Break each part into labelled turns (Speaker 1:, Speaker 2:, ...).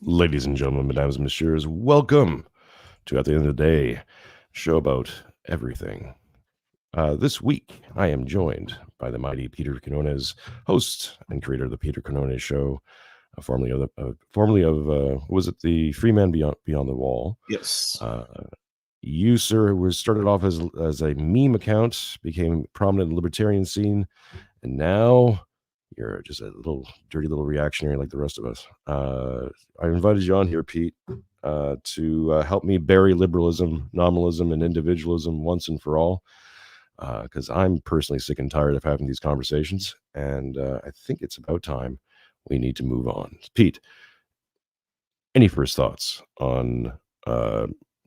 Speaker 1: Ladies and gentlemen, mesdames and messieurs, welcome to At the End of the Day, show about everything. This week, I am joined by the mighty Peter Quinones, host and creator of the Peter Quinones Show, formerly of was it the Free Man Beyond the Wall?
Speaker 2: Yes.
Speaker 1: You, sir, was started off as a meme account, became prominent in the libertarian scene, and now you're just a little dirty little reactionary like the rest of us. I invited you on here, Pete, to help me bury liberalism, nominalism, and individualism once and for all, because I'm personally sick and tired of having these conversations, and I think it's about time we need to move on. Pete, any first thoughts on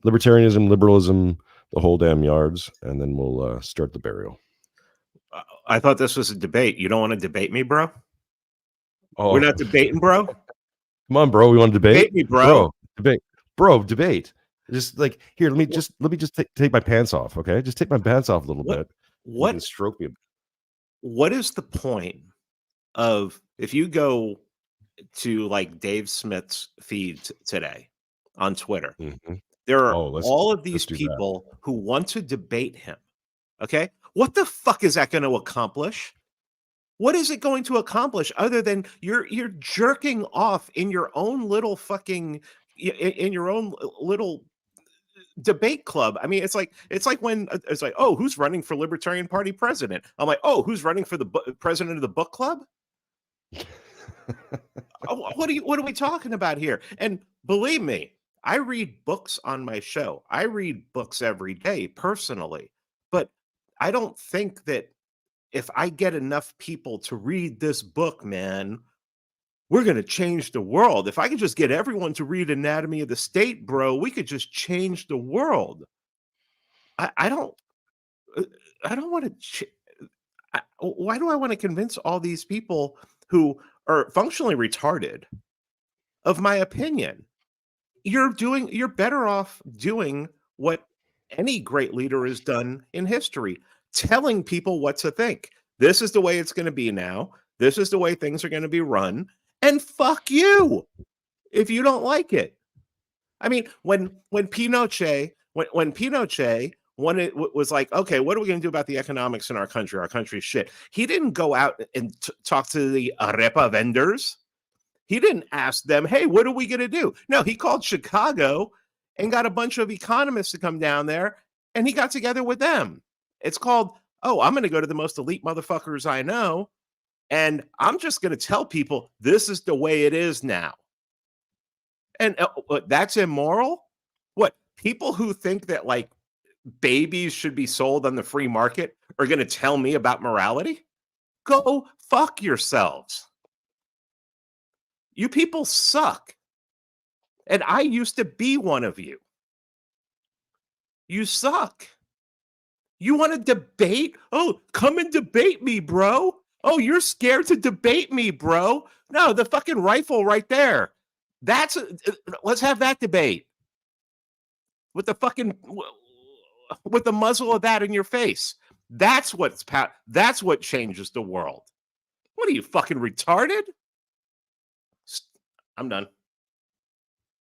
Speaker 1: libertarianism, liberalism, the whole damn yards, and then we'll start the burial.
Speaker 2: I thought this was a debate. You don't want to debate me, bro?
Speaker 1: Oh,
Speaker 2: we're not debating, bro.
Speaker 1: Come on, bro. We want to debate
Speaker 2: me, bro.
Speaker 1: Debate. Just like here, let me just take my pants off, okay? Just take my pants off a little bit.
Speaker 2: What?
Speaker 1: You can stroke me.
Speaker 2: What is the point of if you go to like Dave Smith's feed today on Twitter?
Speaker 1: Mm-hmm.
Speaker 2: There are all of these people who want to debate him. Okay, what the fuck is that going to accomplish? What is it going to accomplish other than you're jerking off in your own little fucking in your own little debate club? I mean, it's like when it's like, oh, who's running for Libertarian Party president? I'm like, oh, who's running for the president of the book club? What are we talking about here? And believe me, I read books on my show. I read books every day personally, but I don't think that if I get enough people to read this book, man, we're going to change the world. If I could just get everyone to read Anatomy of the State, bro, we could just change the world. I don't want to. Why do I want to convince all these people who are functionally retarded of my opinion? You're better off doing what any great leader has done in history, telling people what to think. This is the way it's going to be now. This is the way things are going to be run. And fuck you if you don't like it. I mean, when Pinochet was like, okay, what are we going to do about the economics in our country? Our country's shit. He didn't go out and talk to the arepa vendors. He didn't ask them, hey, what are we going to do? No, he called Chicago and got a bunch of economists to come down there, and he got together with them. It's called, oh, I'm going to go to the most elite motherfuckers I know, and I'm just going to tell people this is the way it is now. And that's immoral? What, people who think that, like, babies should be sold on the free market are going to tell me about morality? Go fuck yourselves. You people suck. And I used to be one of you. You suck. You want to debate? Oh, come and debate me, bro. Oh, you're scared to debate me, bro. No, the fucking rifle right there. Let's have that debate. With the muzzle of that in your face. That's what changes the world. What are you, fucking retarded? I'm done.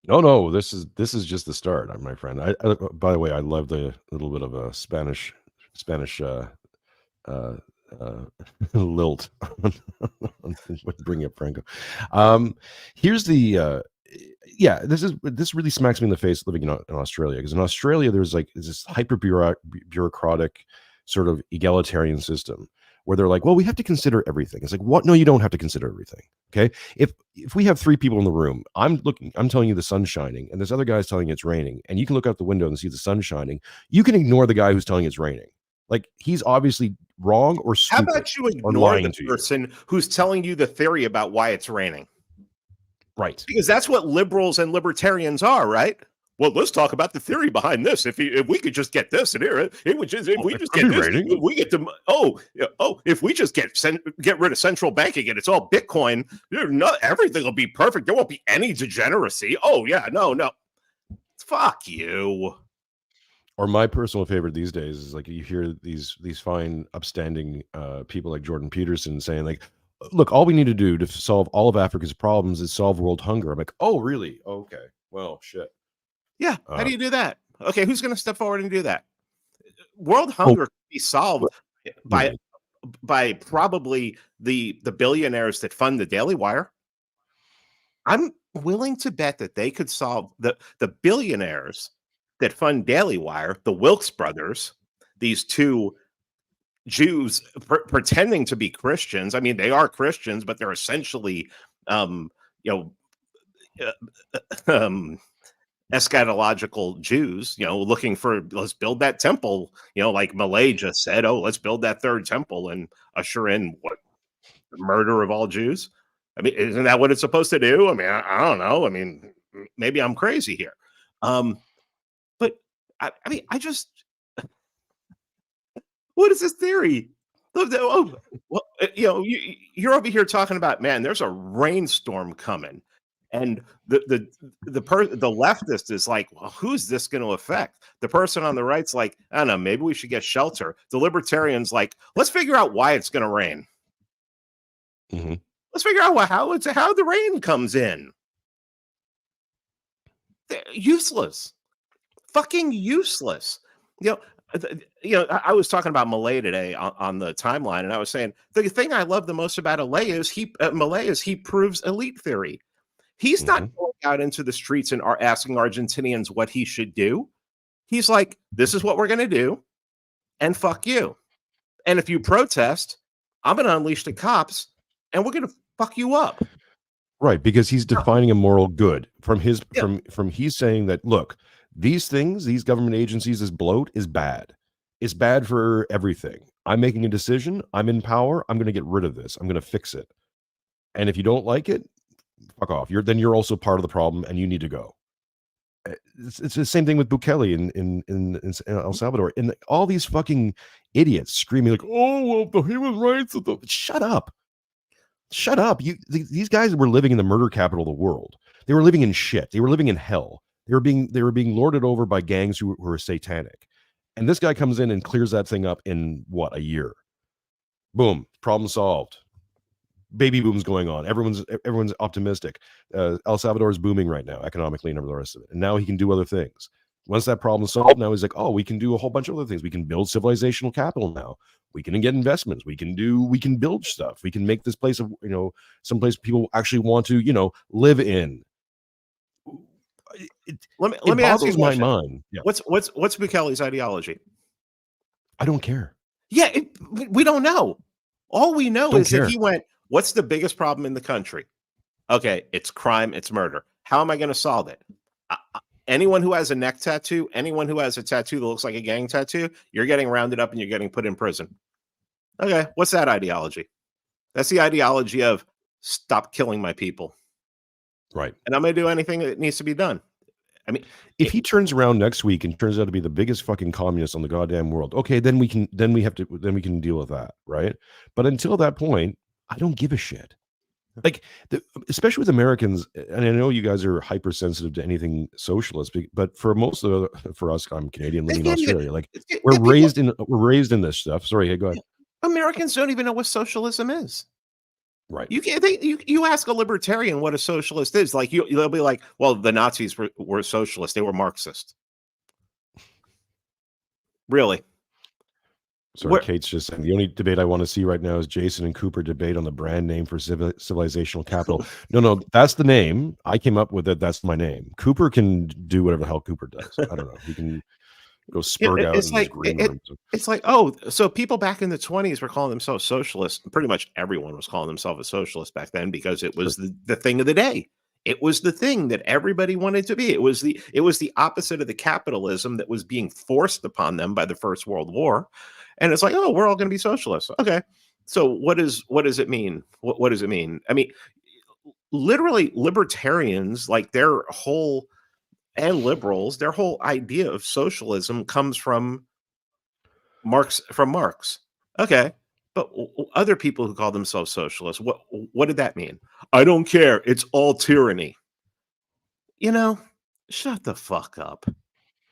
Speaker 1: No, this is just the start, my friend. I by the way, I love the little bit of a Spanish lilt with bringing up Franco. Here's the this really smacks me in the face living in Australia, because in Australia there's this hyper bureaucratic sort of egalitarian system where they're like, well, we have to consider everything. It's like, what? No, you don't have to consider everything. Okay. If we have three people in the room, I'm telling you the sun's shining, and this other guy's telling you it's raining, and you can look out the window and see the sun shining. You can ignore the guy who's telling you it's raining. Like, he's obviously wrong or stupid.
Speaker 2: How about you ignore the person who's telling you the theory about why it's raining?
Speaker 1: Right.
Speaker 2: Because that's what liberals and libertarians are, right? Well, let's talk about the theory behind this. If we could just get this in here, it would just, if we just get this, we get to, if we just get rid of central banking and it's all Bitcoin, everything will be perfect. There won't be any degeneracy. Oh yeah, no. Fuck you.
Speaker 1: Or my personal favorite these days is, like, you hear these fine, upstanding people like Jordan Peterson saying, like, look, all we need to do to solve all of Africa's problems is solve world hunger. I'm like, oh, really? Oh, okay. Well, shit.
Speaker 2: Yeah. How do you do that? Okay, who's going to step forward and do that? World
Speaker 1: Oh,
Speaker 2: hunger can be solved by
Speaker 1: really?
Speaker 2: probably the billionaires that fund the Daily Wire. I'm willing to bet that they could solve the billionaires that fund Daily Wire, the Wilkes brothers, these two Jews pretending to be Christians. I mean, they are Christians, but they're essentially, you know, eschatological Jews, looking for, let's build that temple, like Malay just said, oh, let's build that third temple and usher in what, the murder of all Jews. I mean, isn't that what it's supposed to do? I mean, I don't know. I mean, maybe I'm crazy here. But I mean, what is this theory? Oh, well, you're over here talking about, man, there's a rainstorm coming. And the leftist is like, well, who's this going to affect? The person on the right's like, I don't know, maybe we should get shelter. The libertarian's like, let's figure out why it's going to rain.
Speaker 1: Mm-hmm.
Speaker 2: Let's figure out how the rain comes in. They're useless, fucking useless. I was talking about Malay today on the timeline, and I was saying the thing I love the most about Malay is he proves elite theory. He's not going out into the streets and are asking Argentinians what he should do. He's like, this is what we're going to do, and fuck you. And if you protest, I'm going to unleash the cops, and we're going to fuck you up.
Speaker 1: Right, because he's defining a moral good from his from he's saying that, look, these things, these government agencies, this bloat is bad. It's bad for everything. I'm making a decision. I'm in power. I'm going to get rid of this. I'm going to fix it. And if you don't like it, fuck off. You're also part of the problem, and you need to go. It's the same thing with Bukele in El Salvador, and all these fucking idiots screaming like, "Oh, well, the human rights of the..." Shut up. Shut up. These guys were living in the murder capital of the world. They were living in shit. They were living in hell. They were being lorded over by gangs who were satanic. And this guy comes in and clears that thing up in what, a year? Boom, problem solved. Baby boom's going on. Everyone's optimistic. El Salvador is booming right now economically and the rest of it. And now he can do other things. Once that problem's solved, now he's like, oh, we can do a whole bunch of other things. We can build civilizational capital now. We can get investments. We can build stuff. We can make this place some place people actually want to, live in.
Speaker 2: Let me ask you
Speaker 1: my mind.
Speaker 2: Yeah. What's Bukele's ideology?
Speaker 1: I don't care.
Speaker 2: Yeah, we don't know. All we know is that he went, what's the biggest problem in the country? Okay, it's crime, it's murder. How am I going to solve it? Anyone who has a neck tattoo, anyone who has a tattoo that looks like a gang tattoo, you're getting rounded up and you're getting put in prison. Okay, what's that ideology? That's the ideology of stop killing my people.
Speaker 1: Right.
Speaker 2: And I'm going to do anything that needs to be done. I mean,
Speaker 1: if he turns around next week and turns out to be the biggest fucking communist on the goddamn world, okay, then we can deal with that, right? But until that point, I don't give a shit. Like, especially with Americans, and I know you guys are hypersensitive to anything socialist, but for us, I'm Canadian living in Australia. Like, we're raised in this stuff. Sorry, hey, go ahead.
Speaker 2: Americans don't even know what socialism is.
Speaker 1: Right.
Speaker 2: You ask a libertarian what a socialist is, like they'll be like, well, the Nazis were socialists. They were Marxist. Really?
Speaker 1: Sorry, Kate's just saying the only debate I want to see right now is Jason and Cooper debate on the brand name for civilizational capital. No, that's the name. I came up with it. That's my name. Cooper can do whatever the hell Cooper does. I don't know. He can go spurg out in his green room.
Speaker 2: It's like, oh, so people back in the 1920s were calling themselves socialists. Pretty much everyone was calling themselves a socialist back then because it was the thing of the day. It was the thing that everybody wanted to be. It was the opposite of the capitalism that was being forced upon them by the First World War. And it's like, oh, we're all going to be socialists. Okay. So what does it mean? What does it mean? I mean, literally libertarians, like their whole, and liberals, their whole idea of socialism comes from Marx. Okay. But other people who call themselves socialists, what did that mean? I don't care. It's all tyranny. Shut the fuck up.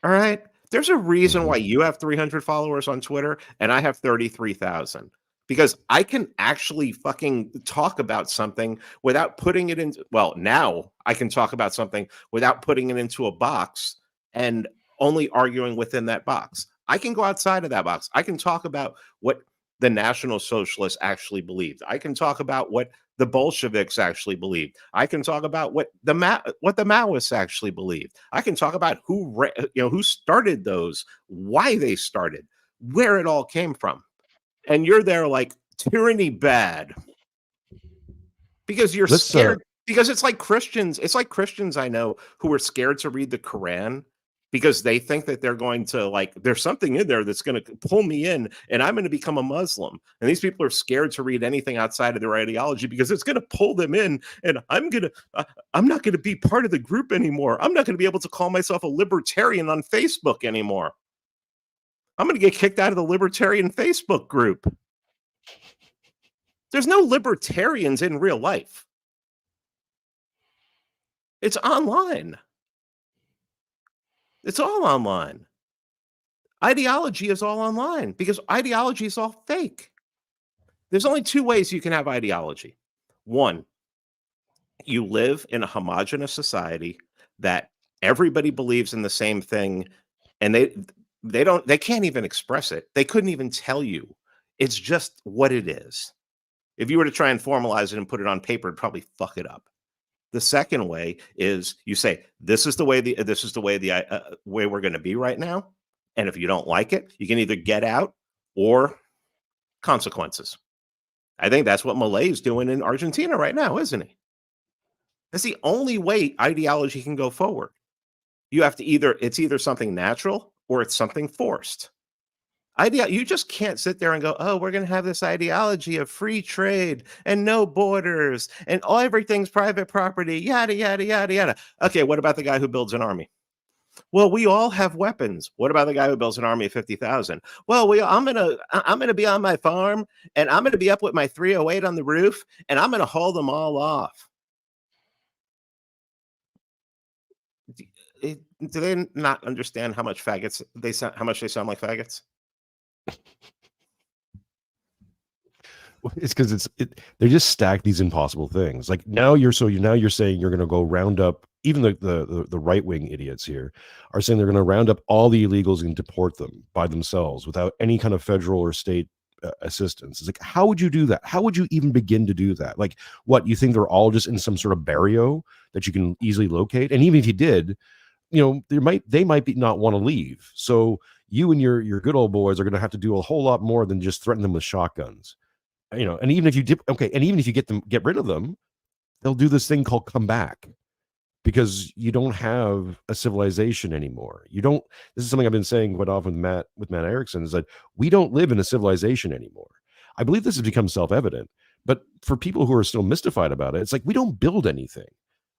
Speaker 2: All right. There's a reason why you have 300 followers on Twitter and I have 33,000. because I can actually fucking talk about something without putting it in. Well, now I can talk about something without putting it into a box and only arguing within that box. I can go outside of that box. I can talk about what the National Socialists actually believed. I can talk about what the Bolsheviks actually believed. I can talk about what the Maoists actually believed. I can talk about who started those, why they started, where it all came from. And you're there like, tyranny bad, because you're
Speaker 1: Let's
Speaker 2: scared. Because it's like Christians I know who are scared to read the Quran because they think that they're going to, like, there's something in there that's going to pull me in and I'm going to become a Muslim. And these people are scared to read anything outside of their ideology because it's going to pull them in, and I'm not going to be part of the group anymore. I'm not going to be able to call myself a libertarian on Facebook anymore. I'm going to get kicked out of the libertarian Facebook group. There's no libertarians in real life. It's online. It's all online. Ideology is all online because ideology is all fake. There's only two ways you can have ideology. One, you live in a homogenous society that everybody believes in the same thing, and they can't even express it. They couldn't even tell you. It's just what it is. If you were to try and formalize it and put it on paper, it'd probably fuck it up. The second way is you say, this is the way way we're going to be right now. And if you don't like it, you can either get out or consequences. I think that's what Malay's doing in Argentina right now, isn't he? That's the only way ideology can go forward. You have to it's either something natural or it's something forced. You just can't sit there and go, oh, we're going to have this ideology of free trade and no borders and everything's private property, yada, yada, yada, yada. Okay, what about the guy who builds an army? Well, we all have weapons. What about the guy who builds an army of 50,000? Well, I'm gonna be on my farm and I'm gonna be up with my 308 on the roof and I'm gonna haul them all off. Do they not understand how much faggots how much they sound like faggots?
Speaker 1: It's because they just stack these impossible things. Like now you're saying you're going to go round up, even the right wing idiots here are saying they're going to round up all the illegals and deport them by themselves without any kind of federal or state assistance. It's like, how would you do that? How would you even begin to do that? Like, what, you think they're all just in some sort of barrio that you can easily locate? And even if you did, they might not want to leave. So you and your good old boys are going to have to do a whole lot more than just threaten them with shotguns. And even if you get rid of them, they'll do this thing called come back, because you don't have a civilization anymore. This is something I've been saying quite often with Matt Erickson, is that we don't live in a civilization anymore. I believe this has become self-evident, but for people who are still mystified about it, it's like, we don't build anything.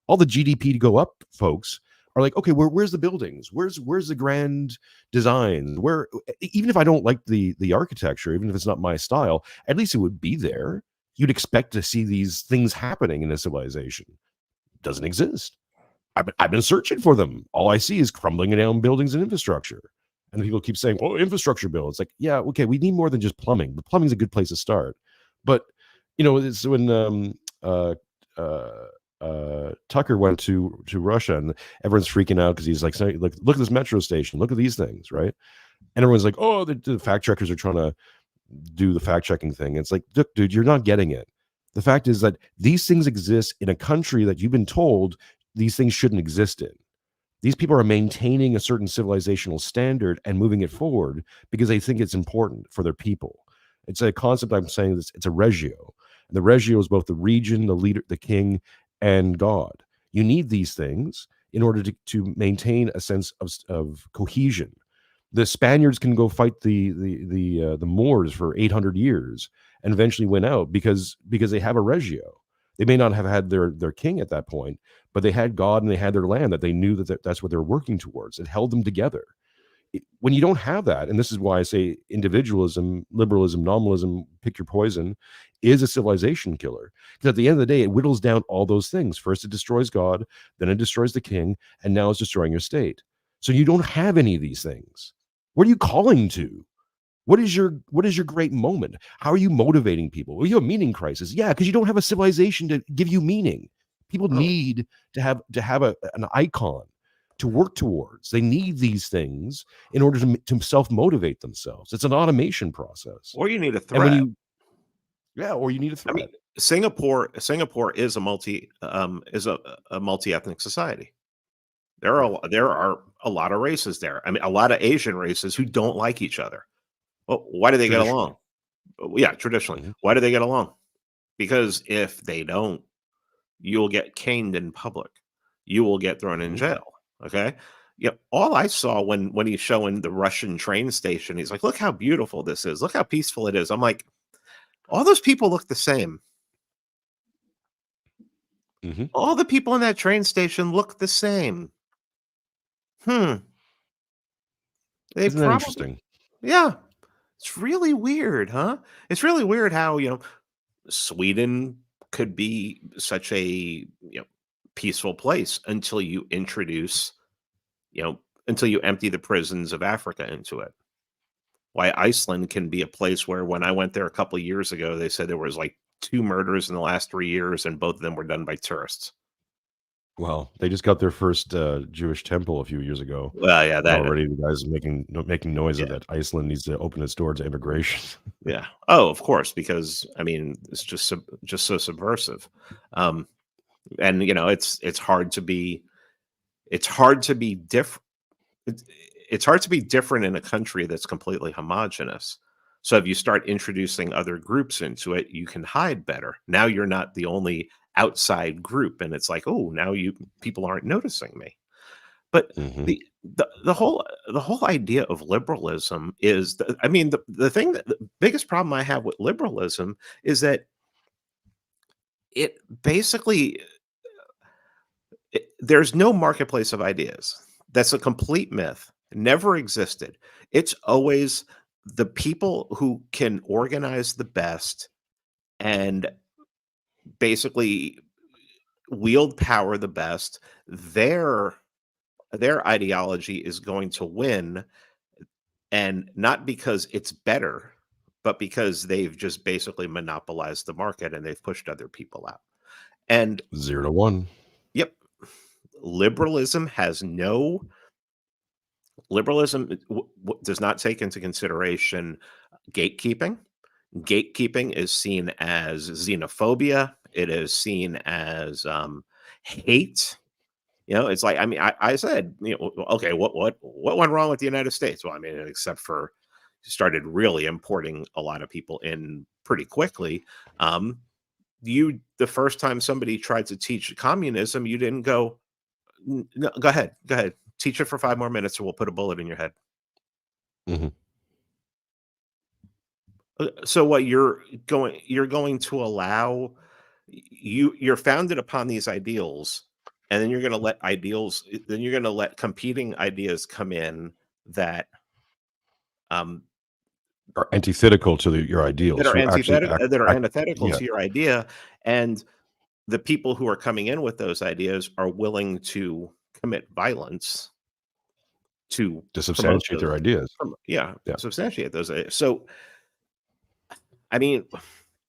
Speaker 1: All the GDP to go up folks are like, okay, where's the buildings? Where's the grand design? Where, even if I don't like the architecture, even if it's not my style, at least it would be there. You'd expect to see these things happening in a civilization. It doesn't exist. I've been searching for them. All I see is crumbling down buildings and infrastructure. And people keep saying, "Oh, infrastructure bill." It's like, yeah, okay, we need more than just plumbing. The plumbing's a good place to start. But it's when Tucker went to Russia, and everyone's freaking out because he's like, look at this metro station, look at these things, right? And everyone's like, oh, the fact checkers are trying to do the fact checking thing. It's like, look, dude, you're not getting it. The fact is that these things exist in a country that you've been told these things shouldn't exist in. These people are maintaining a certain civilizational standard and moving it forward because they think it's important for their people. It's a concept, I'm saying, it's a regio. And the regio is both the region, the leader, the king, and God. You need these things in order to maintain a sense of cohesion. The Spaniards can go fight the Moors for 800 years and eventually win out because they have a regio. They may not have had their king at that point, but they had God and they had their land that they knew that's what they're working towards. It held them together. When you don't have that, and this is why I say individualism, liberalism, nominalism, pick your poison, is a civilization killer. Because at the end of the day, it whittles down all those things. First, it destroys God, then it destroys the king, and now it's destroying your state. So you don't have any of these things. What are you calling to? What is your great moment? How are you motivating people? Well, you have a meaning crisis. Yeah, because you don't have a civilization to give you meaning. People
Speaker 2: Oh,
Speaker 1: need to have an icon to work towards. They need these things in order to self-motivate themselves. It's an automation process.
Speaker 2: or you need a
Speaker 1: And when
Speaker 2: threat.
Speaker 1: or you need a
Speaker 2: I mean,
Speaker 1: threat.
Speaker 2: Singapore is a multi-ethnic society. There are a lot of races there. I mean, a lot of Asian races who don't like each other. Well, why do they get
Speaker 1: Traditionally.
Speaker 2: along? Yeah, traditionally.
Speaker 1: Mhm.
Speaker 2: Why do they get along? Because if they don't, you'll get caned in public. You will get thrown in
Speaker 1: Mhm.
Speaker 2: jail. Okay. Yeah. All I saw when he's showing the Russian train station, he's like, "Look how beautiful this is. Look how peaceful it is." I'm like, all those people look the same.
Speaker 1: Mhm.
Speaker 2: All the people in that train station look the same. Hmm. They
Speaker 1: Isn't that
Speaker 2: probably,
Speaker 1: interesting?
Speaker 2: yeah. It's really weird, huh? It's really weird how, Sweden could be such a, peaceful place until you introduce, until you empty the prisons of Africa into it. Why Iceland can be a place where when I went there a couple of years ago, they said there was like 2 murders in the last 3 years and both of them were done by tourists.
Speaker 1: Well, they just got their first Jewish temple a few years ago,
Speaker 2: Well, yeah,
Speaker 1: and
Speaker 2: that
Speaker 1: already the guys are making noise
Speaker 2: yeah,
Speaker 1: that Iceland needs to open its door to immigration.
Speaker 2: yeah. Oh, of course, because I mean, it's just so subversive. Um, and it's hard to be different. It's it's hard to be different in a country that's completely homogenous. So if you start introducing other groups into it, you can hide better. Now you're not the only outside group, and it's like, oh, now you people aren't noticing me. But
Speaker 1: Mhm.
Speaker 2: the whole idea of liberalism is, I mean, the biggest problem I have with liberalism is that it basically there's no marketplace of ideas. That's a complete myth. It never existed. It's always the people who can organize the best and basically wield power the best. Their ideology is going to win, and not because it's better, but because they've just basically monopolized the market and they've pushed other people out. And
Speaker 1: 0 to 1.
Speaker 2: yep, liberalism has no liberalism does not take into consideration gatekeeping. Gatekeeping is seen as xenophobia. It is seen as hate. It's like, I mean, I said, okay, what went wrong with the United States? Well, I mean, except for started really importing a lot of people in pretty quickly. The first time somebody tried to teach communism, you didn't go, No, go ahead, teach it for 5 more minutes, or we'll put a bullet in your head."
Speaker 1: Mhm.
Speaker 2: So what you're going to allow you're founded upon these ideals, and then you're going to let competing ideas come in that um
Speaker 1: Are antithetical to your
Speaker 2: that
Speaker 1: ideals,
Speaker 2: are
Speaker 1: who actually
Speaker 2: antithetical
Speaker 1: yeah,
Speaker 2: to your idea, and the people who are coming in with those ideas are willing to commit violence to
Speaker 1: to
Speaker 2: promote
Speaker 1: substantiate
Speaker 2: those
Speaker 1: their ideas.
Speaker 2: yeah,
Speaker 1: Yeah.
Speaker 2: substantiate those ideas. So I mean,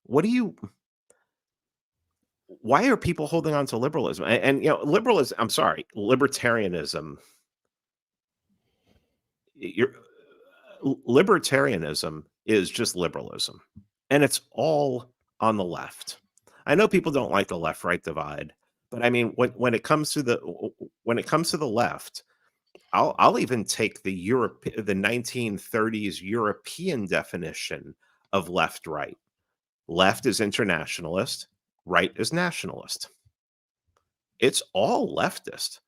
Speaker 2: what do you why are people holding on to liberalism? And liberalism, I'm sorry, libertarianism. Libertarianism is just liberalism, and it's all on the left. I know people don't like the left-right divide, but I mean, when it comes to the left, I'll even take the 1930s European definition of left-right. Left is internationalist, right is nationalist. It's all leftist.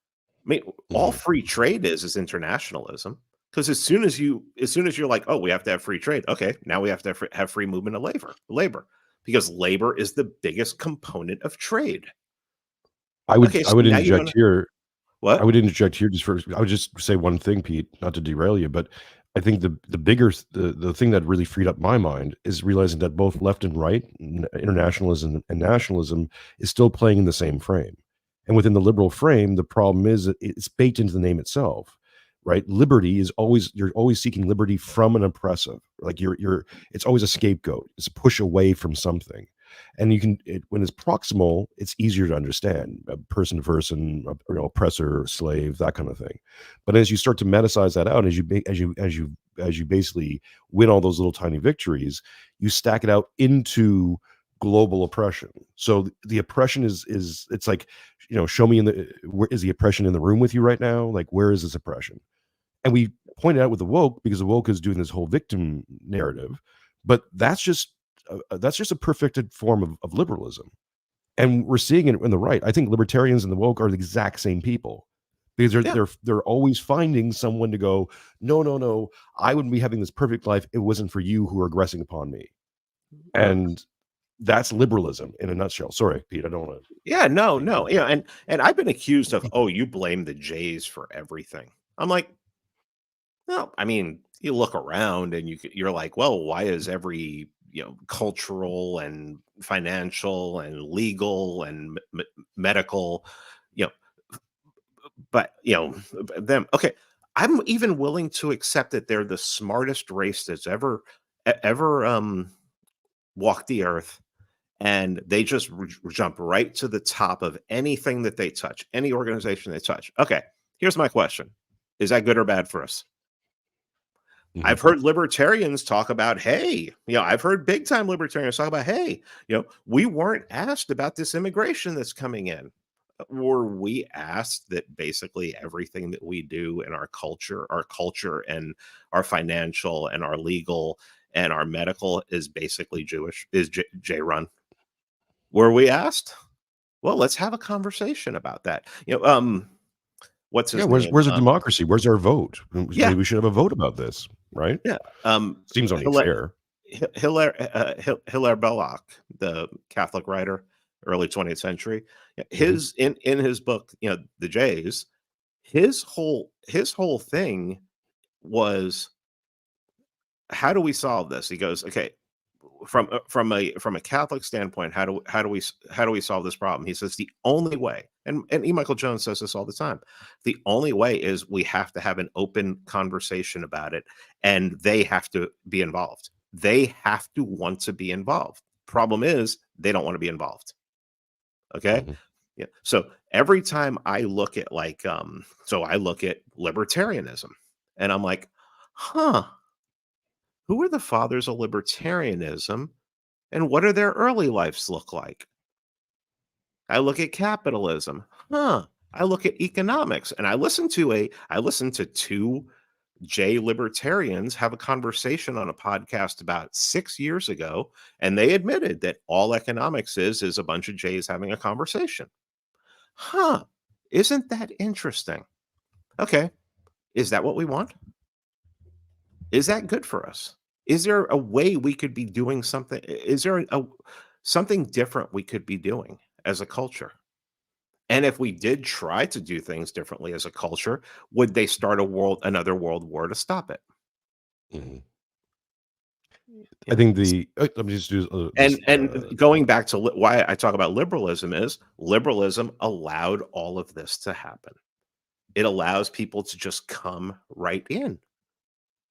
Speaker 2: I mean, all
Speaker 1: Mhm.
Speaker 2: free trade is internationalism. Because as soon as you're like, oh, we have to have free trade. Okay, now we have to have free movement of labor, because labor is the biggest component of trade. Okay,
Speaker 1: I
Speaker 2: so
Speaker 1: would
Speaker 2: now you
Speaker 1: interject
Speaker 2: don't
Speaker 1: here I
Speaker 2: what?
Speaker 1: would interject here I would just say one thing, Pete, not to derail you, but I think the thing that really freed up my mind is realizing that both left and right, internationalism and nationalism, is still playing in the same frame. And within the liberal frame, the problem is that it's baked into the name itself. right? Liberty is always, you're always seeking liberty from an oppressive. Like it's always a scapegoat. It's a push away from something. And when it's proximal, it's easier to understand, person to person, oppressor, slave, that kind of thing. But as you start to metasize that out, as you basically win all those little tiny victories, you stack it out into global oppression. So the oppression is it's like, show me where is the oppression in the room with you right now? Like, where is this oppression? And we point it out with the woke, because the woke is doing this whole victim narrative, but that's just a perfected form of liberalism. And we're seeing it in the right. I think libertarians and the woke are the exact same people, because they're always finding someone to go, no, I wouldn't be having this perfect life if it wasn't for you who are aggressing upon me. And that's liberalism in a nutshell. Sorry, Pete, I don't want to.
Speaker 2: Yeah, no. Yeah, and I've been accused of, oh, you blame the Jays for everything. I'm like, no, I mean, you look around and you're like, well, why is every cultural and financial and legal and medical, but them, okay, I'm even willing to accept that they're the smartest race that's ever walked the earth, and they just jump right to the top of anything that they touch, any organization they touch. Okay, here's my question: is that good or bad for us? I've heard libertarians talk about, hey, I've heard big time libertarians talk about, hey, we weren't asked about this immigration that's coming in. Were we asked that basically everything that we do in our culture and our financial and our legal and our medical is basically Jewish, is J run? Were we asked? Well, let's have a conversation about that. What's his name?
Speaker 1: Where's our democracy? Where's our vote?
Speaker 2: Yeah.
Speaker 1: Maybe we should have a vote about this, right?
Speaker 2: Yeah.
Speaker 1: Seems only fair.
Speaker 2: Hilaire Belloc, the Catholic writer, early 20th century, his in his book, The Jays, his whole thing was, how do we solve this? He goes, okay, from a Catholic standpoint, how do we solve this problem? He says the only way, and E. Michael Jones says this all the time, the only way is we have to have an open conversation about it, and they have to be involved. They have to want to be involved. Problem is, they don't want to be involved. Okay. Yeah. So every time I look at I look at libertarianism, and I'm like, who are the fathers of libertarianism, and what do their early lives look like? I look at capitalism. I look at economics, and I listen to two J libertarians have a conversation on a podcast about 6 years ago, and they admitted that all economics is a bunch of J's having a conversation. Isn't that interesting? Okay. Is that what we want? Is that good for us? Is there a way we could be doing something? Is there something different we could be doing as a culture? And if we did try to do things differently as a culture, would they start another world war to stop it?
Speaker 1: I think let me just do
Speaker 2: going back to why I talk about liberalism is liberalism allowed all of this to happen. It allows people to just come right in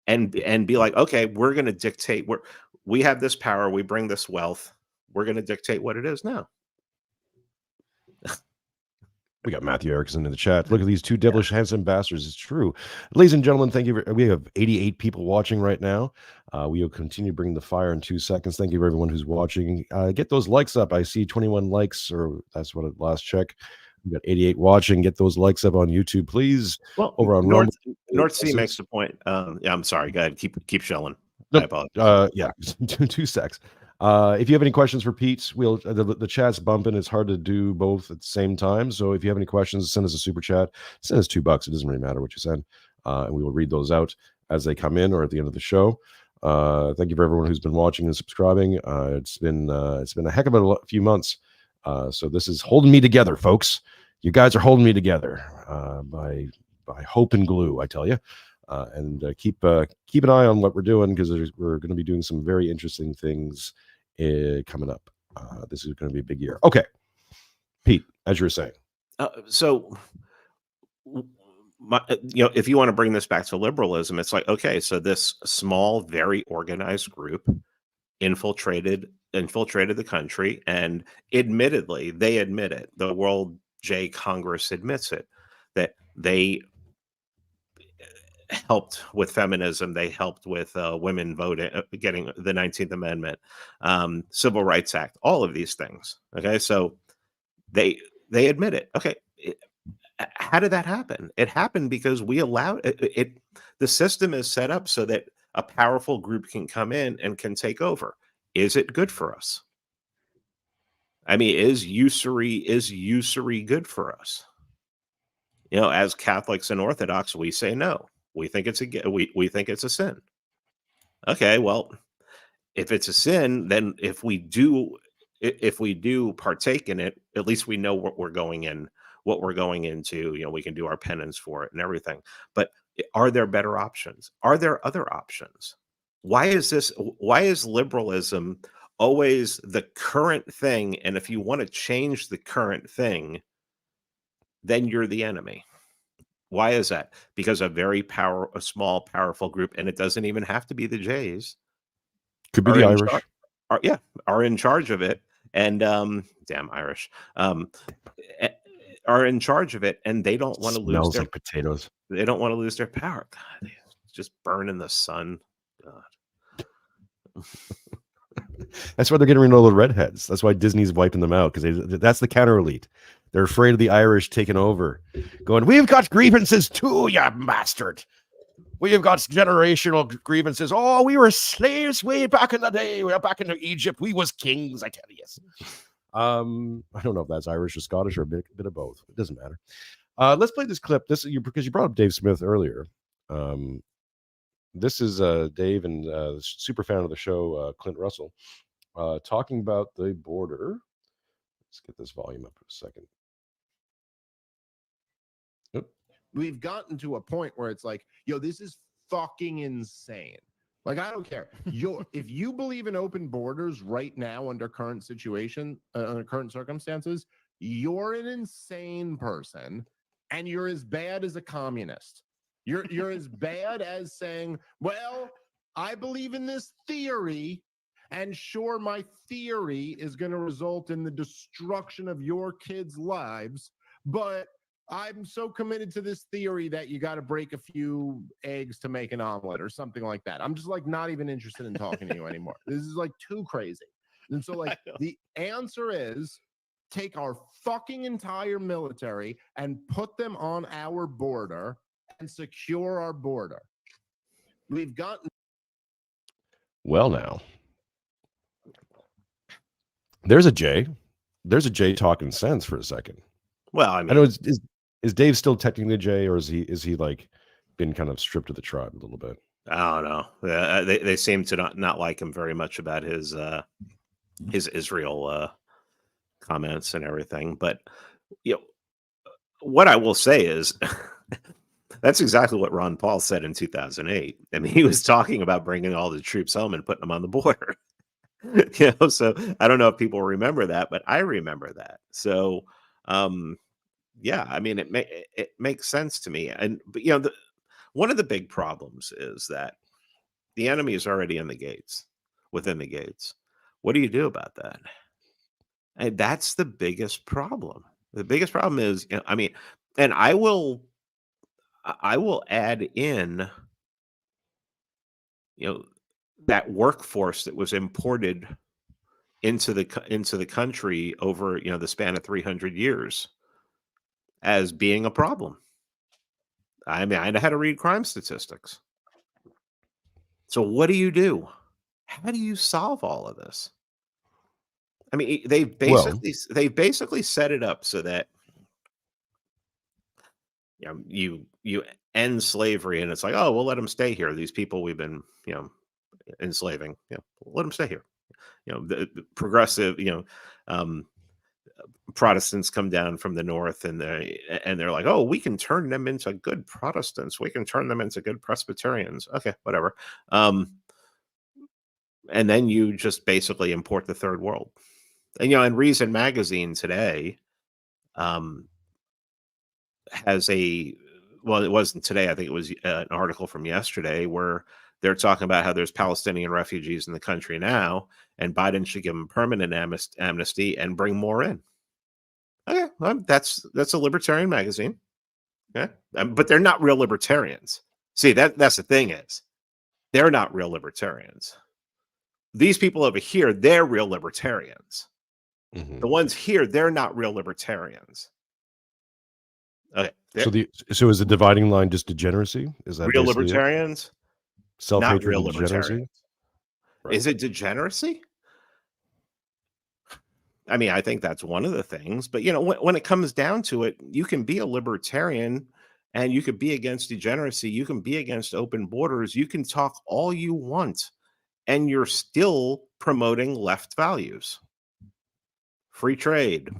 Speaker 2: and be like, okay, we're going to dictate, we have this power, we bring this wealth, we're going to dictate what it is now.
Speaker 1: We got Matthew Erickson in the chat. Look at these two devilish handsome bastards. It's true. Ladies and gentlemen, thank you. We have 88 people watching right now. We will continue bringing the fire in 2 seconds. Thank you for everyone who's watching. Get those likes up. I see 21 likes, or that's what it last check. We got 88 watching. Get those likes up on YouTube, please.
Speaker 2: Well, over on North Sea makes the point. I'm sorry. Go ahead. Keep shelling. I apologize.
Speaker 1: 2 secs. If you have any questions for Pete, the chat's bumping. It's hard to do both at the same time. So if you have any questions, send us a super chat. Send us $2. It doesn't really matter what you send. And we will read those out as they come in or at the end of the show. Thank you for everyone who's been watching and subscribing. It's been a heck of a few months. So this is holding me together, folks. You guys are holding me together by hope and glue, I tell you. And keep an eye on what we're doing, because we're going to be doing some very interesting things coming up. This is going to be a big year. Okay, Pete, as you were saying.
Speaker 2: So if you want to bring this back to liberalism, it's like, okay, so this small, very organized group infiltrated the country, and admittedly, they admit it. The World J Congress admits it, that they helped with feminism. They helped with women voting, getting the 19th Amendment, Civil Rights Act, all of these things. Okay, so they admit it. Okay, how did that happen? It happened because we allowed it. The system is set up so that a powerful group can come in and can take over. Is it good for us? I mean, is usury good for us? As Catholics and Orthodox, we say no. We think it's we think it's a sin. Okay, well, if it's a sin, then if we do partake in it, at least we know what we're going into. We can do our penance for it and everything. But are there better options? Are there other options? Why is liberalism always the current thing? And if you want to change the current thing, then you're the enemy. Why is that? Because a small, powerful group, and it doesn't even have to be the Jays,
Speaker 1: Could be
Speaker 2: are
Speaker 1: the
Speaker 2: in
Speaker 1: Irish.
Speaker 2: are in charge of it, and damn Irish, are in charge of it, and they don't want to lose
Speaker 1: Smells like potatoes.
Speaker 2: They don't want to lose their power. God, just burn in the sun. God.
Speaker 1: That's why they're getting rid of all the redheads. That's why Disney's wiping them out, because that's the counter elite. They're afraid of the Irish taking over, going, "We've got grievances too, you bastard. We've got generational grievances. Oh, we were slaves way back in the day. We were back in Egypt. We was kings, I tell you." I don't know if that's Irish or Scottish or a bit of both. It doesn't matter. Let's play this clip. Because you brought up Dave Smith earlier. This is Dave and super fan of the show, Clint Russell, talking about the border. Let's get this volume up for a second.
Speaker 3: We've gotten to a point where it's like, yo, this is fucking insane. Like, I don't care. If you believe in open borders right now under current circumstances, you're an insane person, and you're as bad as a communist. You're as bad as saying, well, I believe in this theory, and sure, my theory is going to result in the destruction of your kids' lives, but I'm so committed to this theory that you got to break a few eggs to make an omelet or something like that. I'm just like not even interested in talking to you anymore. This is like too crazy. And so like the answer is take our fucking entire military and put them on our border and secure our border. We've gotten.
Speaker 1: Well, now there's a J talking sense for a second.
Speaker 2: Well, I mean,
Speaker 1: I know is Dave still technically a J, or is he like been kind of stripped of the tribe a little bit?
Speaker 2: I don't know. They seem to not like him very much about his Israel comments and everything. But what I will say is that's exactly what Ron Paul said in 2008. I mean, he was talking about bringing all the troops home and putting them on the border. So I don't know if people remember that, but I remember that. So yeah, I mean, it makes sense to me. But one of the big problems is that the enemy is already within the gates. What do you do about that? And that's the biggest problem. The biggest problem is, I mean, and I will add in, that workforce that was imported into the country over, the span of 300 years as being a problem. I mean, I had to read crime statistics. So what do you do? How do you solve all of this? I mean, they basically set it up so that you end slavery, and it's like, oh, we'll let them stay here. These people we've been enslaving, let them stay here. The progressive, Protestants come down from the north, and they're like, oh, we can turn them into good Protestants. We can turn them into good Presbyterians. Okay, whatever. And then you just basically import the third world. And and Reason Magazine today has well, it wasn't today. I think it was an article from yesterday where they're talking about how there's Palestinian refugees in the country now, and Biden should give them permanent amnesty and bring more in. Okay, well, that's a libertarian magazine. Okay, but they're not real libertarians. See, that's the thing is, they're not real libertarians. These people over here, they're real libertarians.
Speaker 1: Mhm.
Speaker 2: The ones here, they're not real libertarians. Okay,
Speaker 1: So is the dividing line just degeneracy? Is that
Speaker 2: real
Speaker 1: basically it?
Speaker 2: libertarians, not
Speaker 1: Self-hatred
Speaker 2: real
Speaker 1: and degeneracy?
Speaker 2: libertarians.
Speaker 1: Right.
Speaker 2: Is it degeneracy? I mean, I think that's one of the things. But when it comes down to it, you can be a libertarian and you could be against degeneracy. You can be against open borders. You can talk all you want, and you're still promoting left values. Free trade,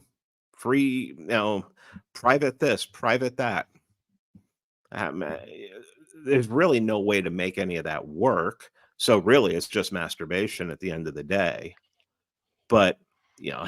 Speaker 2: free, private this, private that. There's really no way to make any of that work. So really, it's just masturbation at the end of the day. But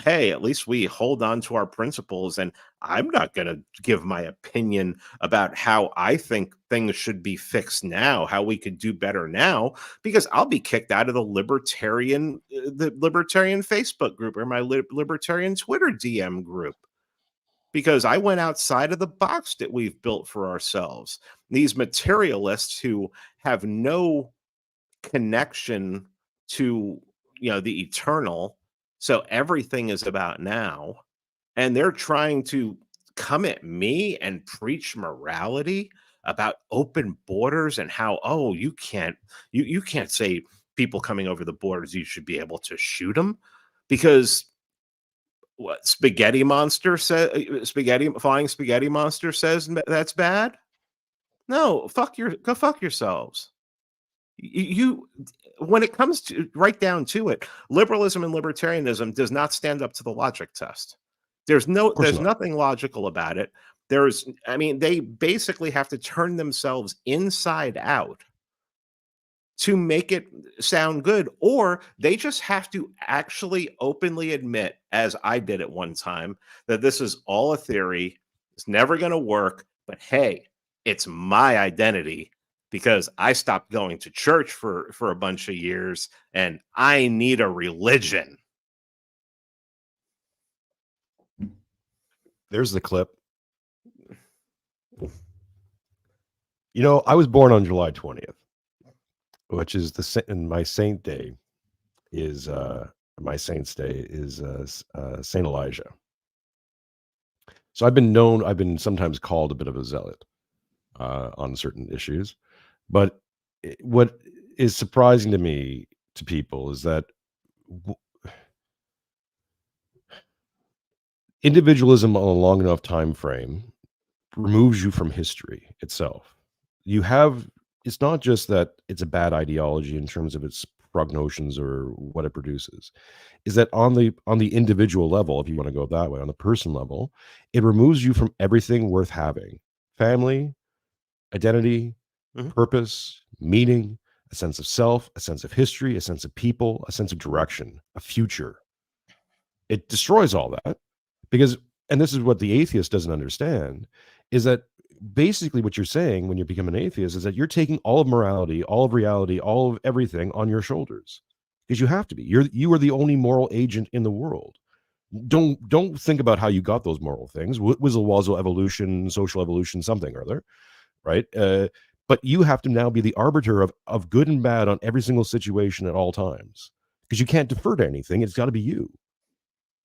Speaker 2: hey, at least we hold on to our principles. And I'm not going to give my opinion about how I think things should be fixed now, how we could do better now, because I'll be kicked out of the libertarian Facebook group or my libertarian Twitter DM group, because I went outside of the box that we've built for ourselves. These materialists who have no connection to the eternal, so everything is about now, and they're trying to come at me and preach morality about open borders and how, oh, you can't say people coming over the borders, you should be able to shoot them because what spaghetti monster says, flying spaghetti monster says that's bad. No, go fuck yourselves. You when it comes to right down to it, liberalism and libertarianism does not stand up to the logic test. There's
Speaker 1: Of course not.
Speaker 2: nothing logical about it. They basically have to turn themselves inside out to make it sound good, or they just have to actually openly admit, as I did at one time, that this is all a theory. It's never going to work, but hey, it's my identity because I stopped going to church for a bunch of years and I need a religion.
Speaker 1: There's the clip. I was born on July 20th, which is my saint day is my saint's day is Saint Elijah. So I've been sometimes called a bit of a zealot on certain issues, but what is surprising to people is that individualism on a long enough time frame removes you from history itself. It's not just that it's a bad ideology in terms of its prognotions or what it produces, is that on the individual level, if you want to go that way, on the person level, it removes you from everything worth having: family, identity, purpose, meaning, a sense of self, a sense of history, a sense of people, a sense of direction, a future. It destroys all that because, and this is what the atheist doesn't understand, is that basically what you're saying when you become an atheist is that you're taking all of morality, all of reality, all of everything on your shoulders because you have to be. You are the only moral agent in the world. Don't think about how you got those moral things. Wizzle-wazzle evolution, social evolution, something or other, right? But you have to now be the arbiter of good and bad on every single situation at all times because you can't defer to anything. It's got to be you.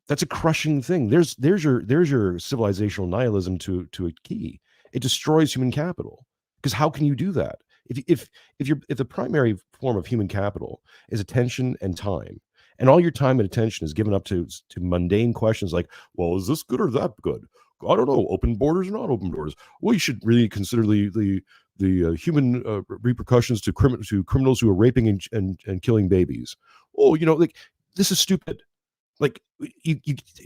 Speaker 1: That's a crushing thing. There's your civilizational nihilism to a key. It destroys human capital because how can you do that if the primary form of human capital is attention and time, and all your time and attention is given up to mundane questions like, well, is this good or that good? I don't know. Open borders or not open borders? Well, you should really consider the human repercussions to criminals who are raping and killing babies. Oh, like this is stupid. Like we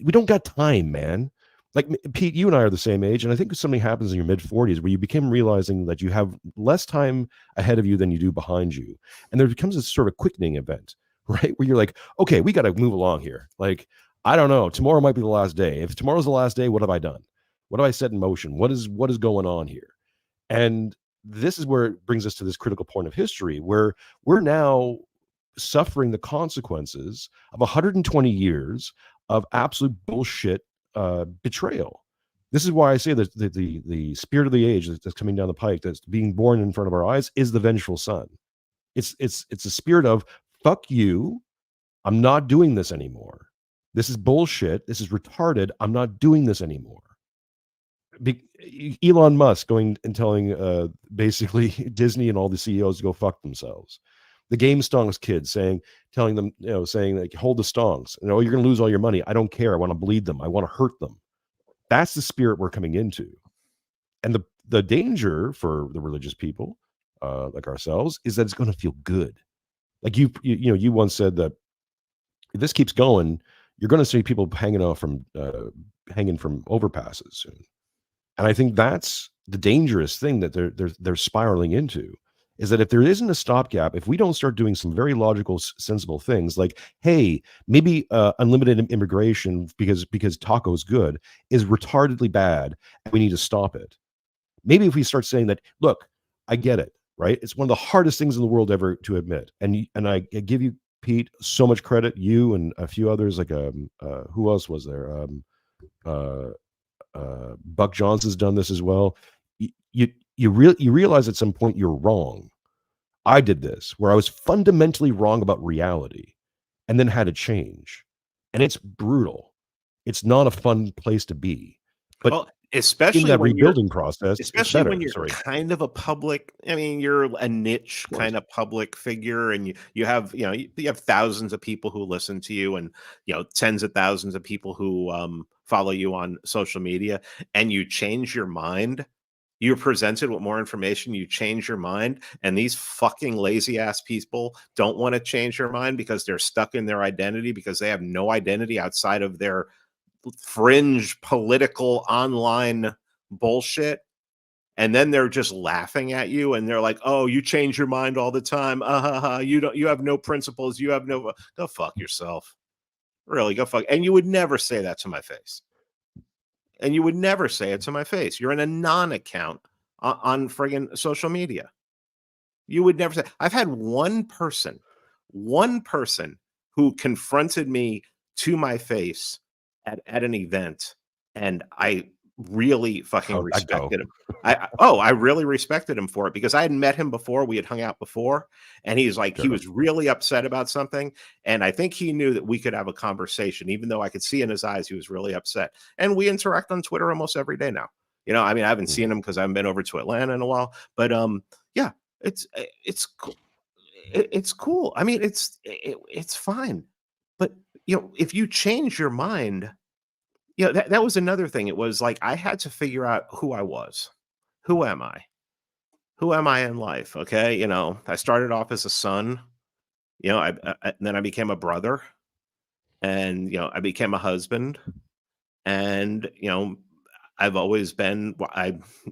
Speaker 1: don't got time, man. Like Pete, you and I are the same age, and I think something happens in your mid 40s where you become realizing that you have less time ahead of you than you do behind you, and there becomes this sort of quickening event, right? Where you're like, okay, we got to move along here. Like, I don't know, tomorrow might be the last day. If tomorrow's the last day, what have I done? What have I set in motion? What is going on here? And this is where it brings us to this critical point of history, where we're now suffering the consequences of 120 years of absolute bullshit betrayal. This is why I say that the spirit of the age that's coming down the pike, that's being born in front of our eyes, is the vengeful son. It's a spirit of fuck you. I'm not doing this anymore. This is bullshit. This is retarded. I'm not doing this anymore. Elon Musk going and telling basically Disney and all the CEOs to go fuck themselves. The Game Stonks kids telling them, saying like, hold the stonks. You're going to lose all your money. I don't care. I want to bleed them. I want to hurt them. That's the spirit we're coming into. And the danger for the religious people like ourselves is that it's going to feel good. Like you once said that if this keeps going, you're going to see people hanging from overpasses soon. And I think that's the dangerous thing that they're spiraling into, is that if there isn't a stopgap, if we don't start doing some very logical, sensible things like, hey, maybe unlimited immigration because taco's good is retardedly bad and we need to stop it. Maybe if we start saying that, look, I get it, right? It's one of the hardest things in the world ever to admit. And I give you, Pete, so much credit, you and a few others, like who else was there? Buck Johnson's done this as well. You realize at some point you're wrong. I did this where I was fundamentally wrong about reality and then had to change. And it's brutal. It's not a fun place to be. But
Speaker 2: well, especially
Speaker 1: in that rebuilding process,
Speaker 2: especially when you're kind of a public, I mean, you're a niche kind of public figure, and you have thousands of people who listen to you, and tens of thousands of people who follow you on social media, and you change your mind. You're presented with more information, you change your mind, and these fucking lazy ass people don't want to change their mind because they're stuck in their identity, because they have no identity outside of their fringe political online bullshit. And then they're just laughing at you, and they're like, oh, you change your mind all the time. You have no principles. You have no, go fuck yourself. Really, go fuck. And you would never say that to my face. And you would never say it to my face. You're in a non-account on friggin' social media. You would never say. I've had one person who confronted me to my face at an event, and I really fucking respected him. I really respected him for it, because I hadn't met him before. We had hung out before, and he's like, he was really upset about something, and I think he knew that we could have a conversation, even though I could see in his eyes he was really upset. And we interact on Twitter almost every day now. I mean, I haven't seen him because I haven't been over to Atlanta in a while, but yeah, it's cool. It's cool. I mean, it's fine. But if you change your mind, that was another thing. It was like I had to figure out who I was. Who am I? Who am I in life? Okay, I started off as a son. And then I became a brother, and I became a husband, and I've always been.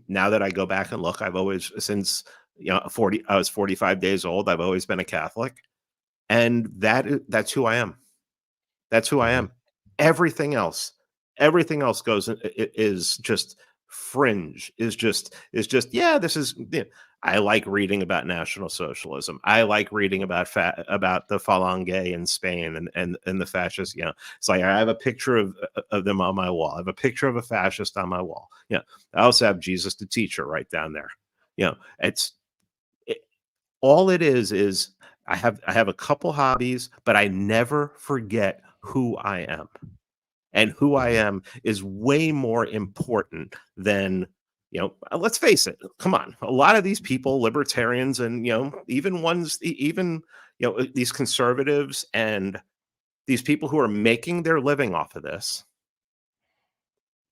Speaker 2: Now that I go back and look, I've always, since I was 45 days old, I've always been a Catholic, and that's who I am. That's who I am. Everything else goes is just fringe. Is just yeah. This is. I like reading about National Socialism. I like reading about the Falange in Spain and the fascists. It's like I have a picture of them on my wall. I have a picture of a fascist on my wall. I also have Jesus the teacher right down there. All it is I have a couple hobbies, but I never forget who I am. And who I am is way more important than, let's face it. Come on. A lot of these people, libertarians, and, even these conservatives and these people who are making their living off of this,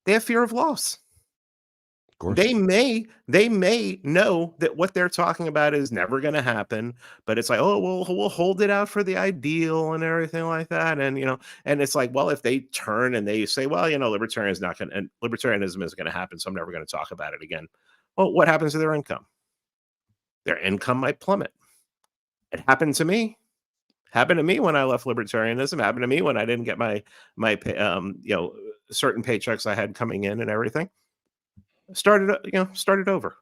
Speaker 2: they have fear of loss. They may know that what they're talking about is never going to happen, but it's like, oh, we'll hold it out for the ideal and everything like that. And, and it's like, well, if they turn and they say, well, libertarianism isn't going to happen, so I'm never going to talk about it again. Well, what happens to their income? Their income might plummet. It happened to me. Happened to me when I left libertarianism. Happened to me when I didn't get my certain paychecks I had coming in and everything. Started over.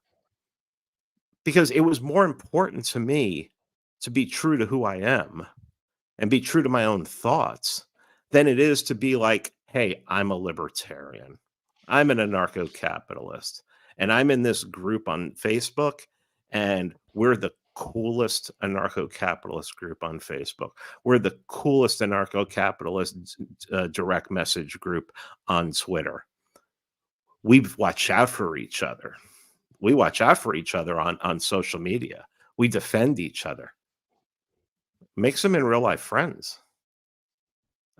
Speaker 2: because it was more important to me to be true to who I am and be true to my own thoughts than it is to be like, hey, I'm a libertarian. I'm an anarcho-capitalist. And I'm in this group on Facebook, and we're the coolest anarcho-capitalist group on Facebook. We're the coolest anarcho-capitalist direct message group on Twitter. We watch out for each other. We watch out for each other on social media. We defend each other. Makes them in real life friends.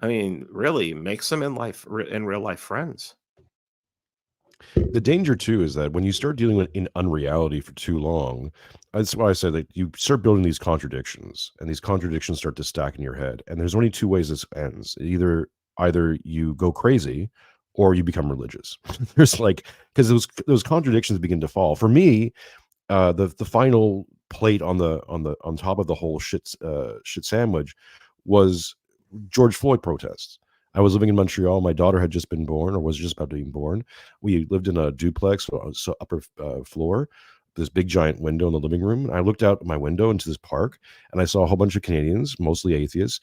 Speaker 2: I mean, really makes them in real life friends.
Speaker 1: The danger too is that when you start dealing with in unreality for too long, that's why I said that you start building these contradictions, and these contradictions start to stack in your head. And there's only two ways this ends: either you go crazy, or you become religious. There's like, because those contradictions begin to fall. For me, the final plate on top of the whole shit sandwich was George Floyd protests. I was living in Montreal. My daughter had just been born, or was just about to be born. We lived in a duplex, so upper floor, this big giant window in the living room. And I looked out my window into this park, and I saw a whole bunch of Canadians, mostly atheists,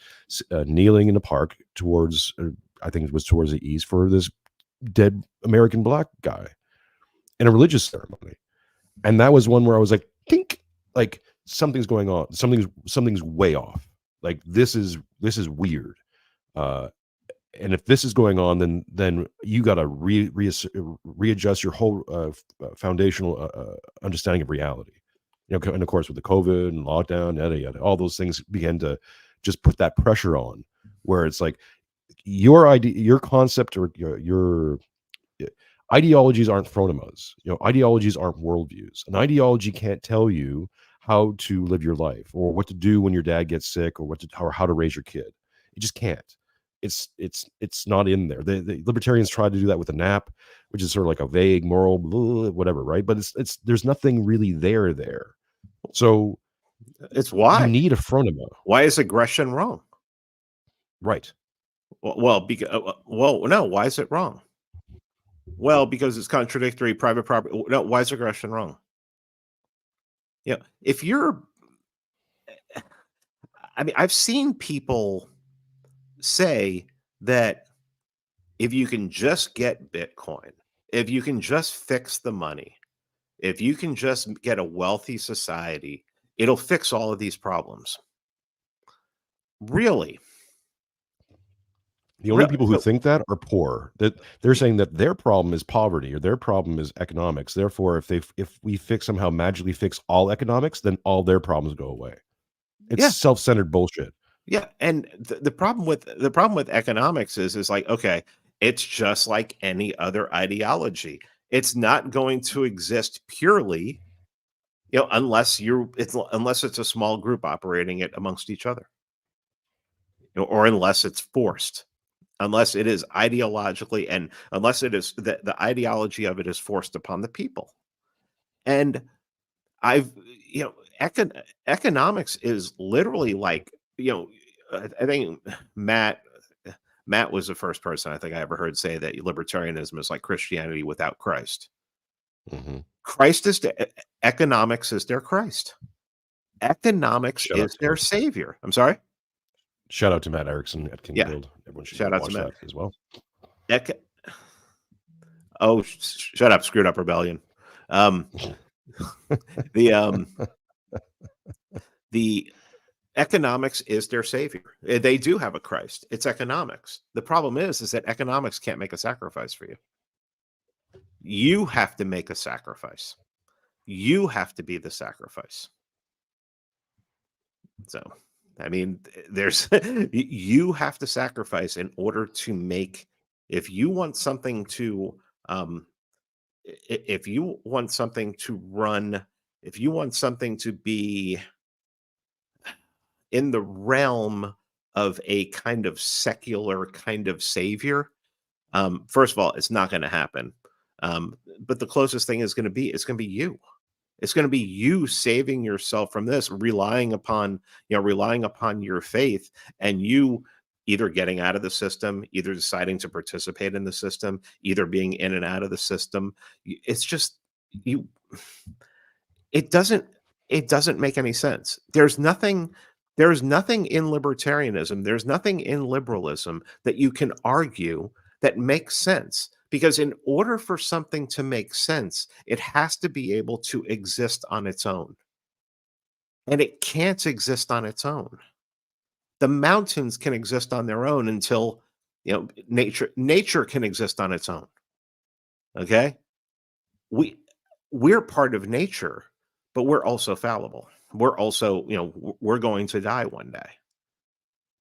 Speaker 1: kneeling in a park towards, I think it was towards the east, for this dead American black guy in a religious ceremony. And that was one where I was like, tink, like something's going on. Something's way off. Like this is weird. And if this is going on, then you got to readjust your whole foundational understanding of reality. And of course, with the COVID and lockdown, yada yada, all those things began to just put that pressure on, where it's like your idea, your concept, or your ideologies aren't phronemas. Ideologies aren't worldviews. An ideology can't tell you how to live your life, or what to do when your dad gets sick, or how to raise your kid. It just can't. It's not in there. The libertarians try to do that with a nap, which is sort of like a vague moral whatever, right? But it's there's nothing really there. So
Speaker 2: it's why
Speaker 1: you need a phronema.
Speaker 2: Why is aggression wrong?
Speaker 1: Right.
Speaker 2: Well, no. Why is it wrong? Well, because it's contradictory. Private property. No. Why is aggression wrong? Yeah. If you're, I mean, I've seen people say that if you can just get Bitcoin, if you can just fix the money, if you can just get a wealthy society, it'll fix all of these problems. Really?
Speaker 1: The only people who think that are poor. That they're saying that their problem is poverty, or their problem is economics. Therefore, if we somehow magically fix all economics, then all their problems go away. It's self-centered bullshit.
Speaker 2: Yeah, and the problem with economics is like, okay, it's just like any other ideology. It's not going to exist purely, unless it's a small group operating it amongst each other, or unless it's forced, unless it is ideologically, and unless it is the ideology of it is forced upon the people. And economics is literally like, I think Matt was the first person I think I ever heard say that libertarianism is like Christianity without Christ.
Speaker 1: Mm-hmm.
Speaker 2: Christ is economics is their Christ. Economics is their savior. I'm sorry.
Speaker 1: Shout out to Matt Erickson at King Build. Everyone should
Speaker 2: shout out
Speaker 1: watch
Speaker 2: to Matt
Speaker 1: that as well.
Speaker 2: Shut up, screwed up rebellion. The economics is their savior. They do have a Christ. It's economics. The problem is that economics can't make a sacrifice for you. You have to make a sacrifice. You have to be the sacrifice. So, I mean, you have to sacrifice in order to make, if you want something to run, if you want something to be in the realm of a kind of secular kind of savior, first of all, it's not going to happen. But the closest thing it's going to be you. It's going to be you saving yourself from this, relying upon your faith, and you either getting out of the system, either deciding to participate in the system, either being in and out of the system. It's just you. It doesn't make any sense. There's nothing in libertarianism, there's nothing in liberalism that you can argue that makes sense, because in order for something to make sense, it has to be able to exist on its own. And it can't exist on its own. The mountains can exist on their own until, nature can exist on its own. Okay? We're part of nature, but we're also fallible. We're also, we're going to die one day.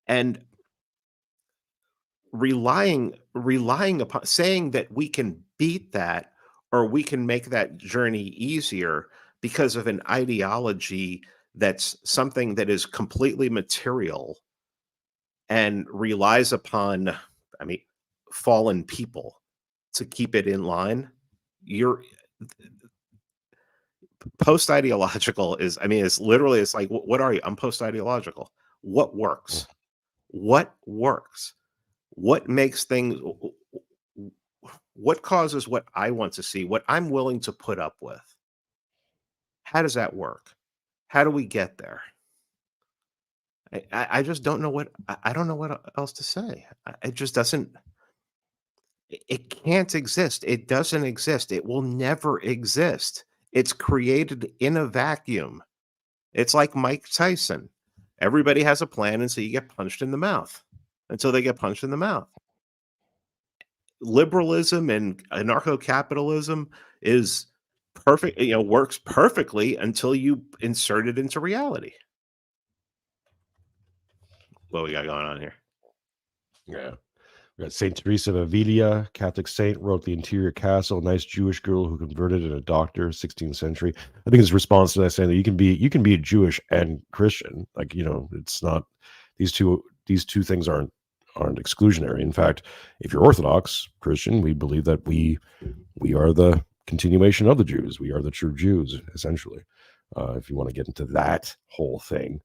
Speaker 2: And relying upon saying that we can beat that, or we can make that journey easier because of an ideology that's something that is completely material and relies upon, fallen people to keep it in line. You're post-ideological is, it's literally, it's like, what are you? I'm post-ideological. What works? What works? What makes things, what causes what I want to see, what I'm willing to put up with? How does that work? How do we get there? I just don't know I don't know what else to say. It just doesn't, it can't exist. It doesn't exist. It will never exist. It's created in a vacuum. It's like Mike Tyson. Everybody has a plan, and so you get punched in the mouth until they get punched in the mouth. Liberalism and anarcho-capitalism is perfect, works perfectly until you insert it into reality. What we got going on here?
Speaker 1: Yeah. We got Saint Teresa of Avila, Catholic saint, wrote The Interior Castle, nice Jewish girl who converted and a doctor, 16th century. I think his response to that, saying that you can be Jewish and Christian. Like, it's not, these two things aren't exclusionary. In fact, if you're Orthodox Christian, we believe that we are the continuation of the Jews. We are the true Jews, essentially. If you want to get into that whole thing,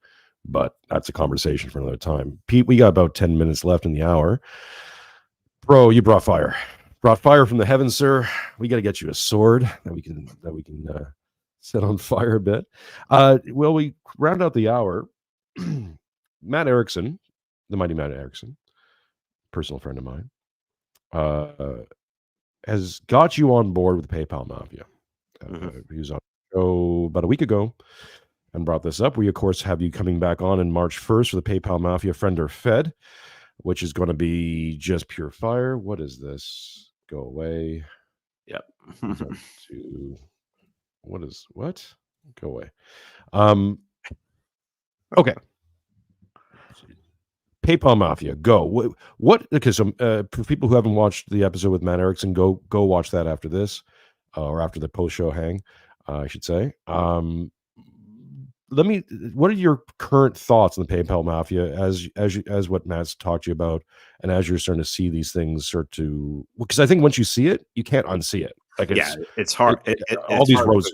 Speaker 1: but that's a conversation for another time. Pete, we got about 10 minutes left in the hour. Bro, you brought fire from the heavens, sir. We got to get you a sword that we can set on fire a bit. Well, we round out the hour. Matt Erickson, the mighty Matt Erickson, personal friend of mine, has got you on board with the PayPal Mafia. He was on the show about a week ago and brought this up. We, of course, have you coming back on in March 1st for the PayPal Mafia Friend or Fed, which is going to be just pure fire. What is this? Go away.
Speaker 2: Yep.
Speaker 1: What? Go away. Okay. PayPal Mafia, go. What? Okay, so for people who haven't watched the episode with Matt Erickson, go watch that after this, or after the post-show hang, I should say. What are your current thoughts on the PayPal Mafia as what Matt's talked to you about, and as you're starting to see these things start to, because I think once you see it, you can't unsee it. Like,
Speaker 2: it's hard.
Speaker 1: All these roads.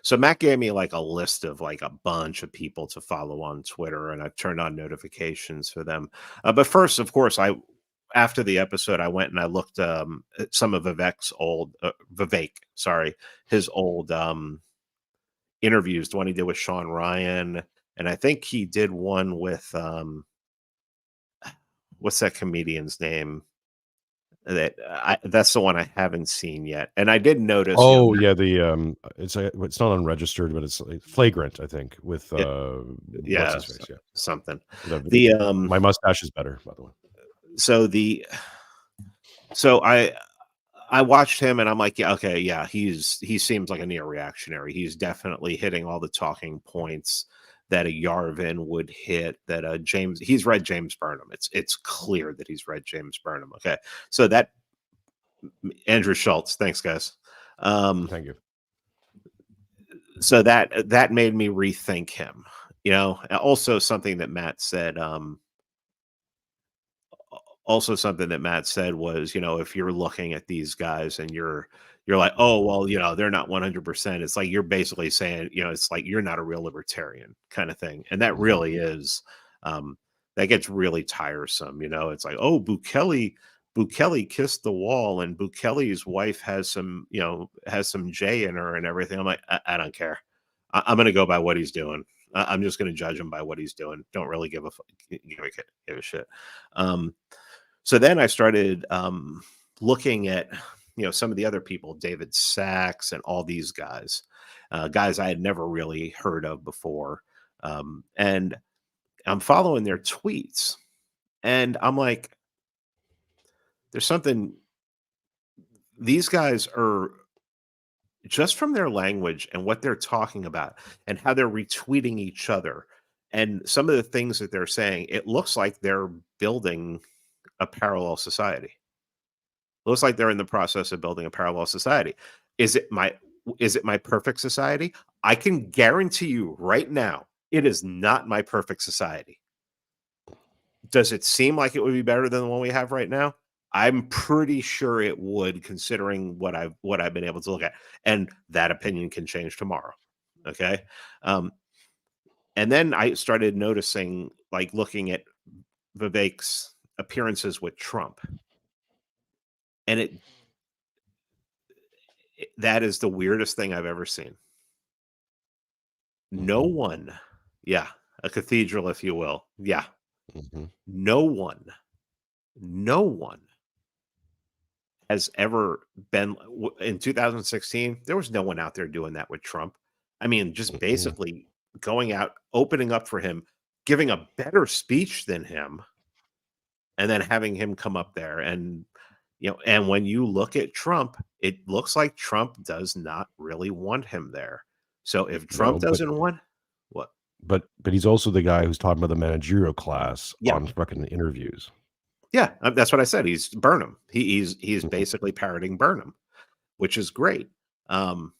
Speaker 2: So Matt gave me like a list of like a bunch of people to follow on Twitter, and I've turned on notifications for them. But first, of course, after the episode, I went and I looked at some of Vivek's old his old interviews, the one he did with Sean Ryan, and I think he did one with what's that comedian's name? That's the one I haven't seen yet, and I did notice.
Speaker 1: Oh yeah, it's not unregistered, but it's like Flagrant, I think, with what's his face?
Speaker 2: Something.
Speaker 1: My mustache is better, by the way.
Speaker 2: So I watched him, and I'm like, he seems like a neo-reactionary. He's definitely hitting all the talking points that a Yarvin would hit, that he's read James Burnham. It's clear that he's read James Burnham. Okay. So that Andrew Schultz, thanks guys.
Speaker 1: Thank you.
Speaker 2: So that made me rethink him, also something that Matt said, was, if you're looking at these guys and you're like, oh, well, they're not 100%. It's like, you're basically saying, it's like, you're not a real libertarian kind of thing. And that really is, that gets really tiresome. It's like, oh, Bukele Bukele kissed the wall, and Bukele's wife has some J in her and everything. I'm like, I don't care. I'm going to go by what he's doing. I'm just going to judge him by what he's doing. Don't really give a shit. So then I started looking at some of the other people, David Sachs and all these guys I had never really heard of before, and I'm following their tweets, and I'm like, there's something. These guys are, just from their language and what they're talking about and how they're retweeting each other and some of the things that they're saying, it looks like they're building a parallel society. Looks like they're in the process of building a parallel society. Is it my perfect society? I can guarantee you right now, it is not my perfect society. Does it seem like it would be better than the one we have right now? I'm pretty sure it would, considering what I've been able to look at, and that opinion can change tomorrow. Okay, and then I started noticing, like, looking at Vivek's appearances with Trump, and that is the weirdest thing I've ever seen. No one, yeah, a cathedral, if you will, yeah. No one has ever been in 2016. There was no one out there doing that with Trump. I mean, just basically going out, opening up for him, giving a better speech than him, and then having him come up there. And, and when you look at Trump, it looks like Trump does not really want him there. So if Trump doesn't want what?
Speaker 1: But he's also the guy who's talking about the managerial class on fucking interviews.
Speaker 2: Yeah, that's what I said. He's Burnham. He's basically parroting Burnham, which is great. So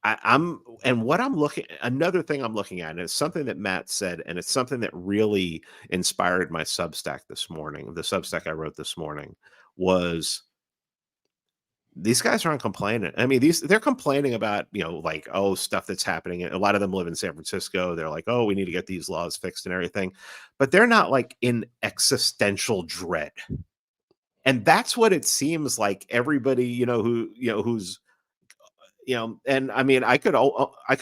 Speaker 2: another thing I'm looking at, and it's something that Matt said, and it's something that really inspired my Substack this morning. The Substack I wrote this morning was, these guys aren't complaining. I mean, they're complaining about, like, stuff that's happening. A lot of them live in San Francisco. They're like, we need to get these laws fixed and everything. But they're not, like, in existential dread. And that's what it seems like everybody, who's, and I mean, I could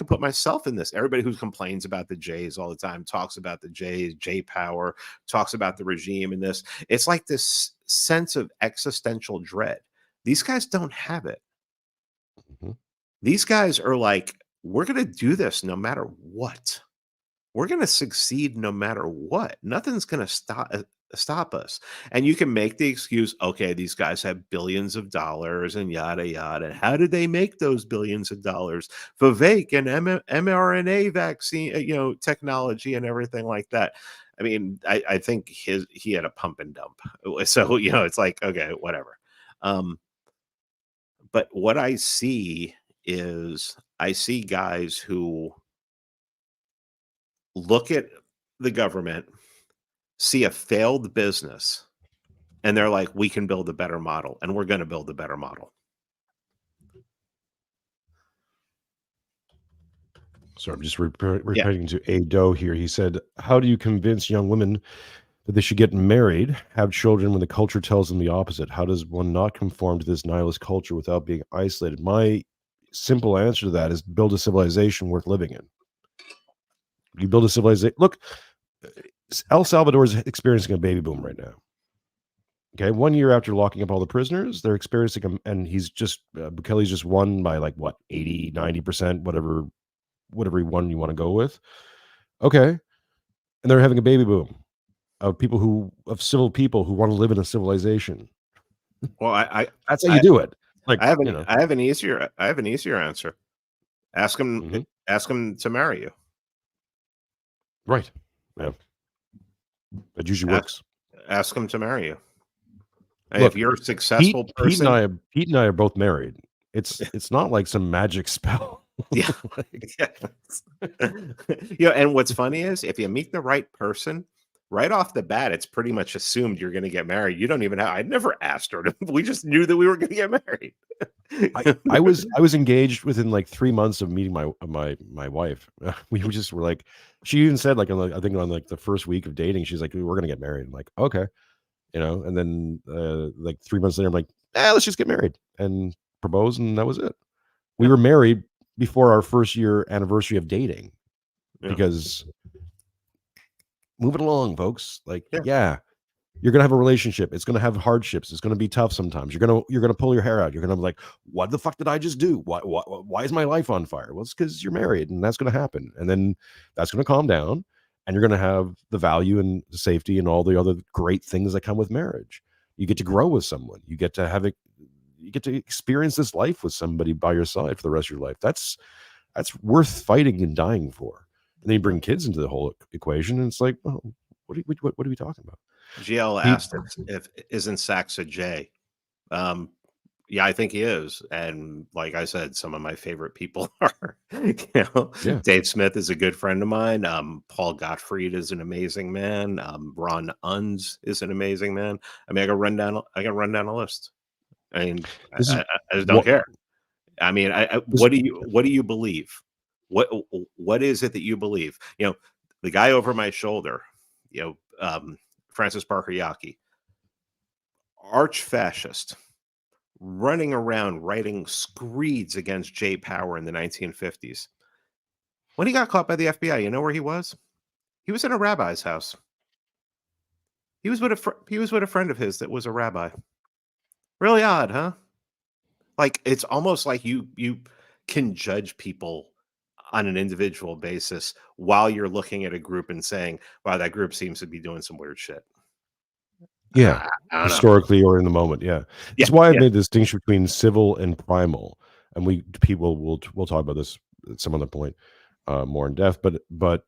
Speaker 2: put myself in this. Everybody who complains about the Jays all the time, talks about the Jays, J power, talks about the regime and this. It's like this sense of existential dread. These guys don't have it. These guys are like, we're going to do this no matter what. We're going to succeed no matter what. Nothing's going to stop us. And you can make the excuse, okay, these guys have billions of dollars and yada, yada. How did they make those billions of dollars? Vivek and mRNA vaccine, technology and everything like that. I mean, I think he had a pump and dump. So, it's like, okay, whatever. But what I see is, I see guys who look at the government, see a failed business, and they're like, we can build a better model, and we're going to build a better model.
Speaker 1: So I'm just repeating to A. Doe here. He said, how do you convince young women that they should get married, have children, when the culture tells them the opposite? How does one not conform to this nihilist culture without being isolated? My simple answer to that is build a civilization worth living in. You build a civilization. Look, El Salvador is experiencing a baby boom right now. Okay, 1 year after locking up all the prisoners, they're experiencing them, and Bukele's just won by, like, what, 80, 90%, whatever one you want to go with. Okay, and they're having a baby boom of civil people who want to live in a civilization.
Speaker 2: Well,
Speaker 1: that's how you do it. Like,
Speaker 2: I have an easier answer. Ask them to marry you.
Speaker 1: Right. Yeah. That usually works.
Speaker 2: Ask them to marry you. And
Speaker 1: Look,
Speaker 2: if you're a successful person,
Speaker 1: Pete and I are both married. It's not like some magic spell.
Speaker 2: Yeah. And what's funny is, if you meet the right person, right off the bat, it's pretty much assumed you're going to get married. You don't even have, I never asked her. We just knew that we were going to get married.
Speaker 1: I was engaged within like 3 months of meeting my wife. We just were like, she even said like, I think on like the first week of dating, she's like, we're gonna get married. I'm like, okay, and then like 3 months later, I'm like, let's just get married and propose, and that was it. We were married before our first year anniversary of dating, because move it along, folks. Like, you're gonna have a relationship. It's gonna have hardships. It's gonna be tough sometimes. You're gonna pull your hair out. You're gonna be like, what the fuck did I just do? Why is my life on fire? Well, it's because you're married, and that's gonna happen. And then that's gonna calm down, and you're gonna have the value and the safety and all the other great things that come with marriage. You get to grow with someone. You get to have it. You get to experience this life with somebody by your side for the rest of your life. That's worth fighting and dying for. And then you bring kids into the whole equation, and it's like, oh, what are we talking about?
Speaker 2: GL asked if isn't Sachs a J? Yeah, I think he is. And like I said, some of my favorite people are, Dave Smith is a good friend of mine. Paul Gottfried is an amazing man. Ron Unz is an amazing man. I mean, I can run down a list. I mean, I just don't care. I mean, what do you believe? What is it that you believe? The guy over my shoulder, Francis Parker Yockey, arch fascist, running around writing screeds against Jay Power in the 1950s. When he got caught by the FBI, you know where he was? He was in a rabbi's house. He was with a friend of his that was a rabbi. Really odd, huh? Like, it's almost like you can judge people on an individual basis while you're looking at a group and saying, wow, that group seems to be doing some weird shit.
Speaker 1: Yeah, historically or in the moment. Yeah, that's why I made the distinction between civil and primal, and we'll talk about this at some other point more in depth. But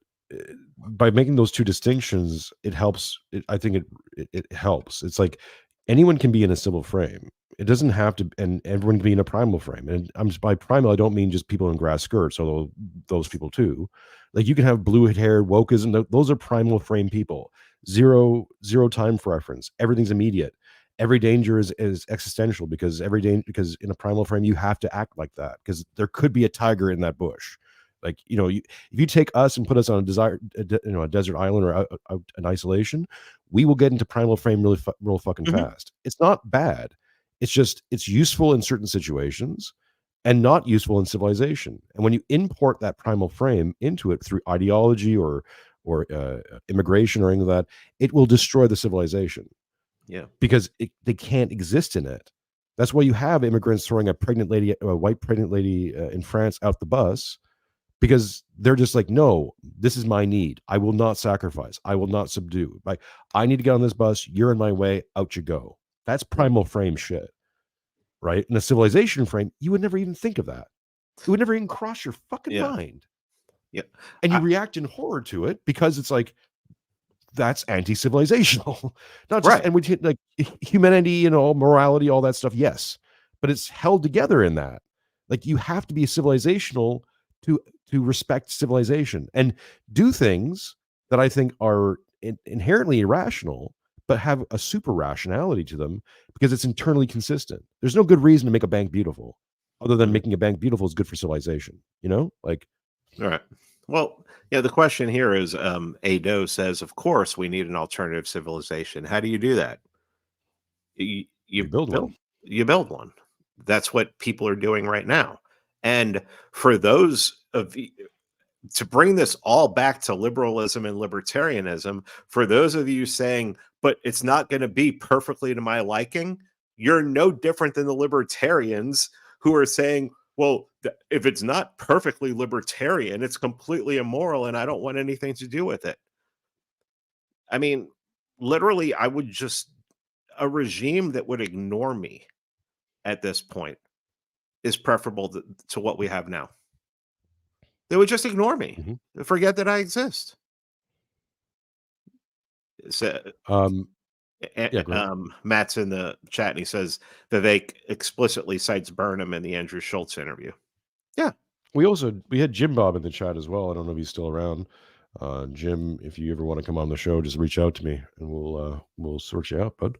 Speaker 1: by making those two distinctions, it helps. I think it helps. It's like anyone can be in a civil frame. It doesn't have to, and everyone can be in a primal frame. And by primal, I don't mean just people in grass skirts, although those people too. Like, you can have blue-haired wokeism. Those are primal frame people. Zero time preference. Everything's immediate. Every danger is existential, because in a primal frame you have to act like that, because there could be a tiger in that bush. Like, if you take us and put us on a desert island or out in isolation, we will get into primal frame real fucking fast. It's not bad. It's just, it's useful in certain situations and not useful in civilization. And when you import that primal frame into it through ideology or immigration or anything like that, it will destroy the civilization.
Speaker 2: Yeah,
Speaker 1: because they can't exist in it. That's why you have immigrants throwing a white pregnant lady in France out the bus, because they're just like, no, this is my need. I will not sacrifice. I will not subdue. Like, I need to get on this bus. You're in my way. Out you go. That's primal frame shit, right? In a civilization frame, you would never even think of that. It would never even cross your fucking mind.
Speaker 2: Yeah.
Speaker 1: And you react in horror to it, because it's like, that's anti-civilizational. Not just
Speaker 2: Right.
Speaker 1: And we like humanity and all morality, all that stuff, yes. But it's held together in that. Like, you have to be civilizational to respect civilization and do things that I think are inherently irrational, but have a super rationality to them, because it's internally consistent. There's no good reason to make a bank beautiful, other than making a bank beautiful is good for civilization. Like,
Speaker 2: all right. Well, the question here is, Ado says, of course, we need an alternative civilization. How do you do that? You
Speaker 1: build one.
Speaker 2: You build one. That's what people are doing right now. And for those of you, to bring this all back to liberalism and libertarianism, for those of you saying, but it's not going to be perfectly to my liking, you're no different than the libertarians who are saying, well, if it's not perfectly libertarian, it's completely immoral, and I don't want anything to do with it. I mean, literally, a regime that would ignore me at this point is preferable to what we have now. They would just ignore me, forget that I exist. So, Matt's in the chat, and he says Vivek explicitly cites Burnham in the Andrew Schultz interview. Yeah,
Speaker 1: we had Jim Bob in the chat as well. I don't know if he's still around. Jim, if you ever want to come on the show, just reach out to me and we'll sort you out, bud.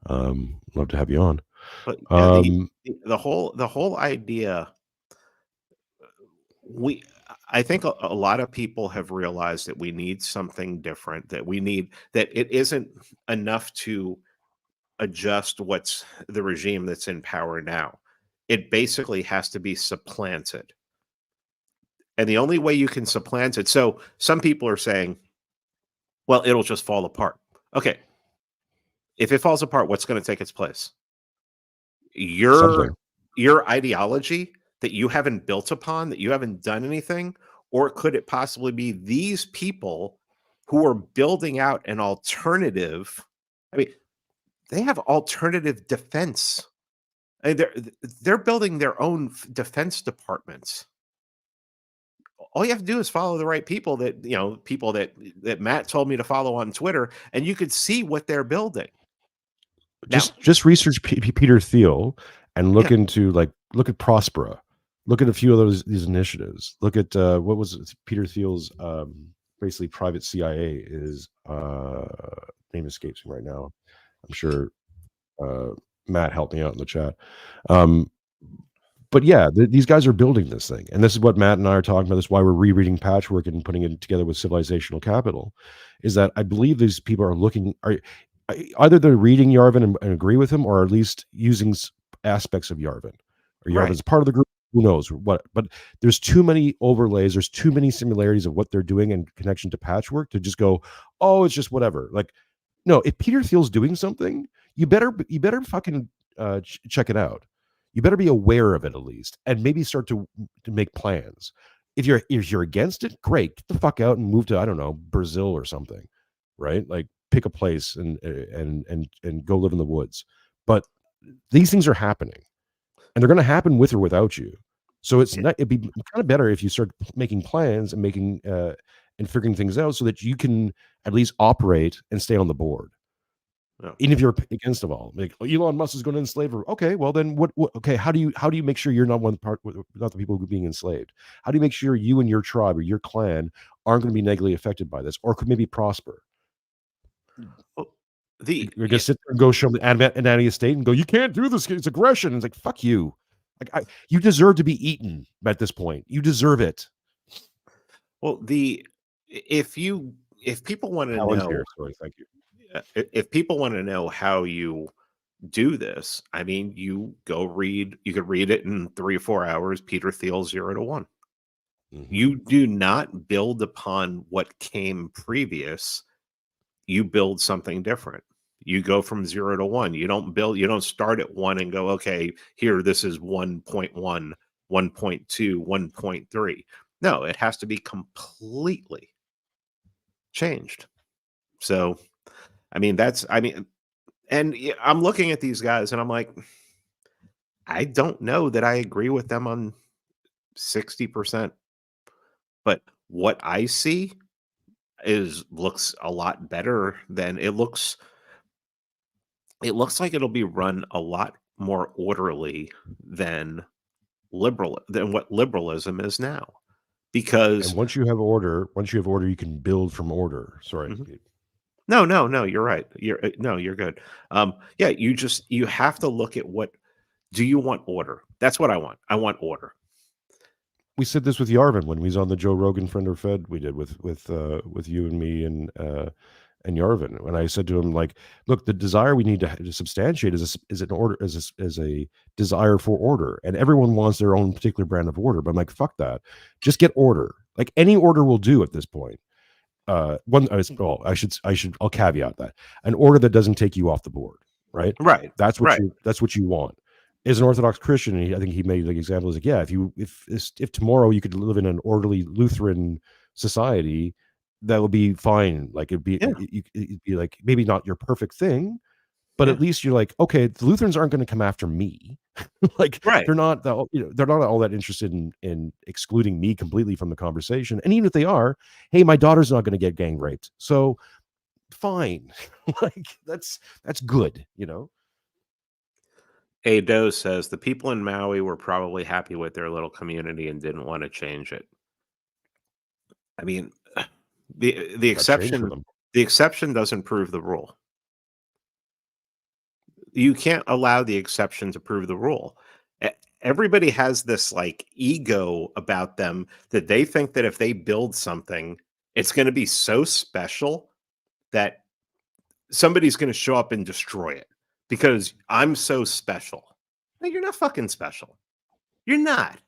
Speaker 1: Love to have you on.
Speaker 2: But yeah,
Speaker 1: Um,
Speaker 2: the whole idea, we I think a lot of people have realized that we need something different, that it isn't enough to adjust what's the regime that's in power now. It basically has to be supplanted. And the only way you can supplant it, so some people are saying, well, it'll just fall apart. Okay, if it falls apart, what's going to take its place? Your
Speaker 1: something.
Speaker 2: your ideology that you haven't built upon, that you haven't done anything, or could it possibly be these people who are building out an alternative? I mean, they have alternative defense. I mean, they're building their own defense departments. All you have to do is follow the right people, people that Matt told me to follow on Twitter, and you could see what they're building. Now,
Speaker 1: Just research Peter Thiel and look
Speaker 2: yeah,
Speaker 1: into look at Prospera. Look at a few of these initiatives. Look at what was it? Peter Thiel's basically private CIA is name escapes me right now. I'm sure Matt helped me out in the chat. But yeah, these guys are building this thing, and this is what Matt and I are talking about. This is why we're rereading Patchwork and putting it together with Civilizational Capital. Is that I believe these people are either they're reading Yarvin and agree with him, or at least using aspects of Yarvin, or
Speaker 2: right.
Speaker 1: Yarvin's part of the group. Who knows what? But there's too many overlays. There's too many similarities of what they're doing in connection to Patchwork to just go, oh, it's just whatever. Like, no, if Peter Thiel's doing something, you better fucking check it out. You better be aware of it at least, and maybe start to make plans. If you're against it, great, get the fuck out and move to, I don't know, Brazil or something, right? Like pick a place and go live in the woods. But these things are happening, and they're going to happen with or without you. So it'd be kind of better if you start making plans and making and figuring things out so that you can at least operate and stay on the board.
Speaker 2: Oh.
Speaker 1: Even if you're against them all, like Elon Musk is going to enslave her. Okay, well then what? Okay, how do you make sure you're not not the people who are being enslaved? How do you make sure you and your tribe or your clan aren't going to be negatively affected by this, or could maybe prosper?
Speaker 2: Well,
Speaker 1: You're going to sit there and go show them the anatomy estate and go, you can't do this. It's aggression. And it's like, fuck you. Like you deserve to be eaten at this point. You deserve it.
Speaker 2: Well, if people want to
Speaker 1: Alan's
Speaker 2: know,
Speaker 1: here. Sorry, thank you.
Speaker 2: if people want to know how you do this, I mean, you could read it in 3 or 4 hours, Peter Thiel 0 to 1.
Speaker 1: Mhm.
Speaker 2: You do not build upon what came previous. You build something different. You go from 0 to 1. You don't start at 1 and go, okay, here, this is 1.1, 1.2, 1.3. No, it has to be completely changed. So, I mean, and I'm looking at these guys and I'm like, I don't know that I agree with them on 60%, but what I see looks a lot better than it looks. It looks like it'll be run a lot more orderly than what liberalism is now, because
Speaker 1: And once you have order, you can build from order. Sorry.
Speaker 2: Mhm. No, you're right. You're good. Yeah, you have to look at do you want order? That's what I want. I want order.
Speaker 1: We said this with Yarvin when we was on the Joe Rogan Friend or Fed. We did with you and me and Yarvin. When I said to him, like, look, the desire we need to substantiate is an order, is a desire for order, and everyone wants their own particular brand of order. But I'm like, fuck that. Just get order. Like any order will do at this point. I'll caveat that an order that doesn't take you off the board, right?
Speaker 2: Right.
Speaker 1: That's what
Speaker 2: Right.
Speaker 1: you want. As an Orthodox Christian, I think he made the example is like, yeah, if tomorrow you could live in an orderly Lutheran society, that would be fine. Like it'd be like maybe not your perfect thing, but at least you're like, okay, the Lutherans aren't going to come after me. Like
Speaker 2: Right.
Speaker 1: they're not all that interested in excluding me completely from the conversation. And even if they are, hey, my daughter's not going to get gang raped, so fine. Like that's good,
Speaker 2: Ado says the people in Maui were probably happy with their little community and didn't want to change it. I mean, The
Speaker 1: Got change for
Speaker 2: exception
Speaker 1: them.
Speaker 2: the exception doesn't prove the rule. You can't allow the exception to prove the rule. Everybody has this like ego about them that they think that if they build something, it's going to be so special that somebody's going to show up and destroy it because I'm so special. No, you're not fucking special. You're not.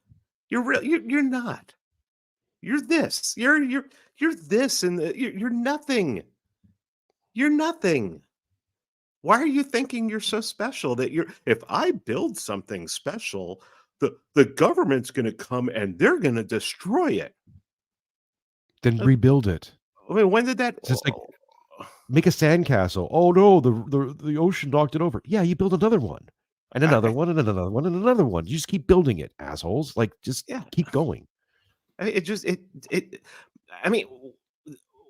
Speaker 2: You're real. You're not. You're this. You're this, and you're nothing. You're nothing. Why are you thinking you're so special that if I build something special, the government's going to come and they're going to destroy it?
Speaker 1: Then rebuild it.
Speaker 2: I mean, when did that?
Speaker 1: It's just like make a sandcastle. Oh no, the ocean knocked it over. Yeah, you build another one, and another one, and another one, and another one. You just keep building it, assholes. Like just keep going.
Speaker 2: I mean, it. I mean,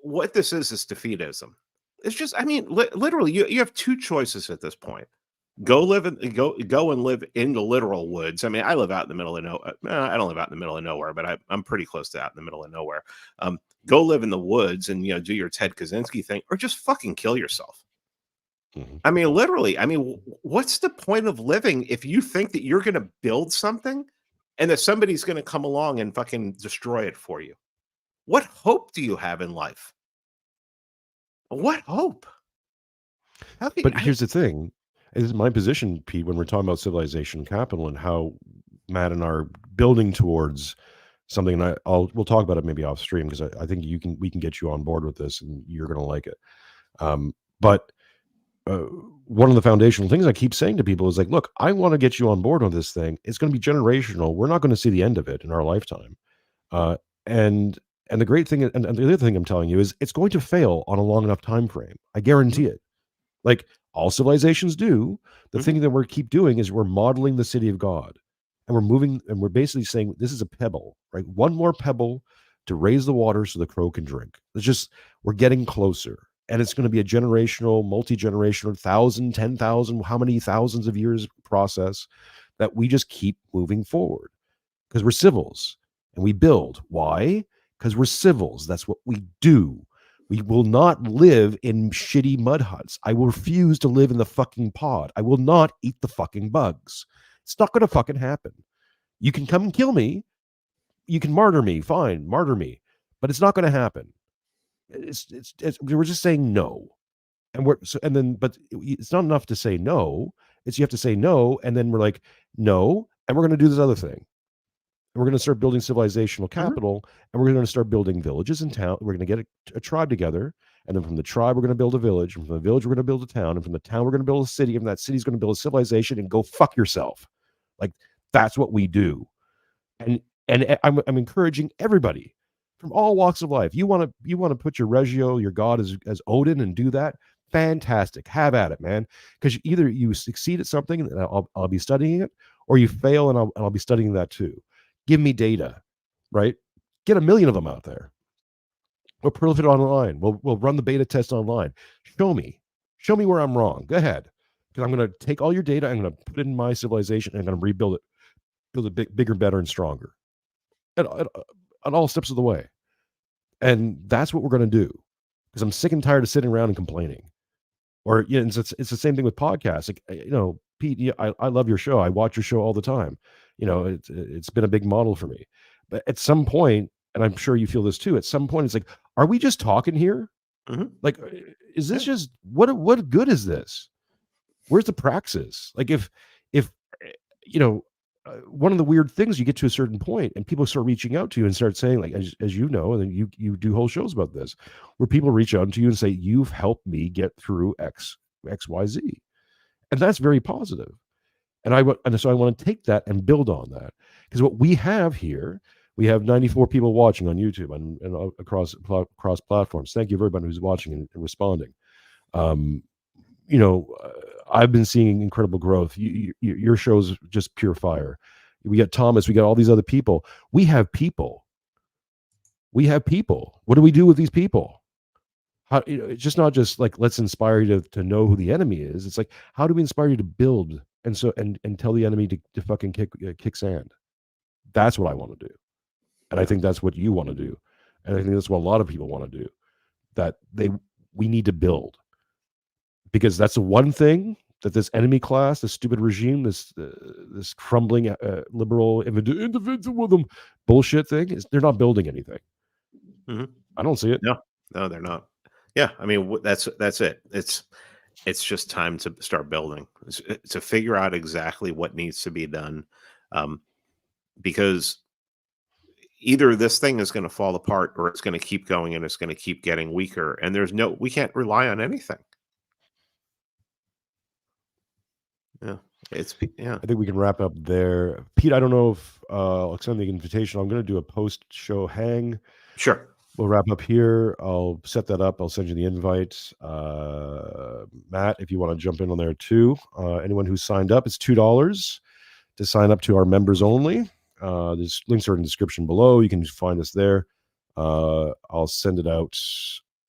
Speaker 2: what this is defeatism. It's just, I mean, literally, you have two choices at this point. Go and live in the literal woods. I mean, I live out in the middle of nowhere. I don't live out in the middle of nowhere, but I'm pretty close to out in the middle of nowhere. Go live in the woods and do your Ted Kaczynski thing, or just fucking kill yourself. Mm-hmm. I mean, literally. I mean, what's the point of living if you think that you're going to build something and that somebody's going to come along and fucking destroy it for you? What hope do you have in life? What hope?
Speaker 1: But here's the thing. This is my position, Pete, when we're talking about civilization and capital and how Matt and I are building towards something. And we'll talk about it maybe off stream because I think we can get you on board with this and you're going to like it. But one of the foundational things I keep saying to people is like, look, I want to get you on board on this thing. It's going to be generational. We're not going to see the end of it in our lifetime. And the great thing, and the other thing I'm telling you is it's going to fail on a long enough time frame. I guarantee it. Like all civilizations do. The thing that we keep doing is we're modeling the city of God, and we're moving, and we're basically saying this is a pebble, right? One more pebble to raise the water so the crow can drink. We're getting closer, and it's going to be a generational, multi-generational, 1,000, 10,000, how many thousands of years process that we just keep moving forward because we're civils and we build. Why? Because we're civils. That's what we do. We will not live in shitty mud huts. I will refuse to live in the fucking pod. I will not eat the fucking bugs. It's not going to fucking happen. You can come and kill me. You can martyr me. Fine, martyr me. But it's not going to happen. We're just saying no. But it's not enough to say no. You have to say no, and then we're like, no, and we're going to do this other thing. We're going to start building civilizational capital, and we're going to start building villages and town. We're going to get a tribe together, and then from the tribe, we're going to build a village. And from the village, we're going to build a town. And from the town, we're going to build a city. And that city's going to build a civilization and go fuck yourself. Like, that's what we do. And I'm encouraging everybody from all walks of life. You want to put your regio, your god as Odin and do that? Fantastic. Have at it, man. Because either you succeed at something, and I'll be studying it, or you fail, and I'll be studying that too. Give me data, right? Get 1 million of them out there. We'll proliferate online. We'll run the beta test online. Show me where I'm wrong. Go ahead, because I'm going to take all your data. I'm going to put it in my civilization, and I'm going to rebuild it, build it bigger, better, and stronger, at all steps of the way. And that's what we're going to do, because I'm sick and tired of sitting around and complaining. Or it's the same thing with podcasts. Like, Pete, I love your show. I watch your show all the time. It's been a big model for me. But at some point, and I'm sure you feel this too, at some point it's like, are we just talking here? Mm-hmm. Like, is this just what good is this? Where's the praxis? Like, if one of the weird things, you get to a certain point and people start reaching out to you and start saying, like, as you know, and then you do whole shows about this, where people reach out to you and say, you've helped me get through XYZ. And that's very positive. And so I want to take that and build on that, because what we have here, we have 94 people watching on YouTube and across platforms. Thank you everybody who's watching and responding. I've been seeing incredible growth. Your show's just pure fire. We got Thomas. We got all these other people. We have people. What do we do with these people? How, it's just not just like, let's inspire you to know who the enemy is. It's like, how do we inspire you to build and tell the enemy to fucking kick sand? That's what I want to do. And I think that's what you want to do. and I think that's what a lot of people want to do. That we need to build, because that's the one thing that this enemy class, this stupid regime, this crumbling liberal individualism bullshit thing is they're not building anything.
Speaker 2: Mhm.
Speaker 1: I don't see it.
Speaker 2: No, they're not. Yeah, I mean that's it. It's just time to start building, to figure out exactly what needs to be done, because either this thing is going to fall apart or it's going to keep going and it's going to keep getting weaker. And we can't rely on anything. Yeah,
Speaker 1: I think we can wrap up there. Pete, I don't know if I'll extend the invitation. I'm going to do a post-show hang.
Speaker 2: Sure.
Speaker 1: We'll wrap up here. I'll set that up. I'll send you the invite. Matt, if you want to jump in on there too. Anyone who's signed up, it's $2 to sign up to our members only. There's links are in the description below. You can find us there. I'll send it out.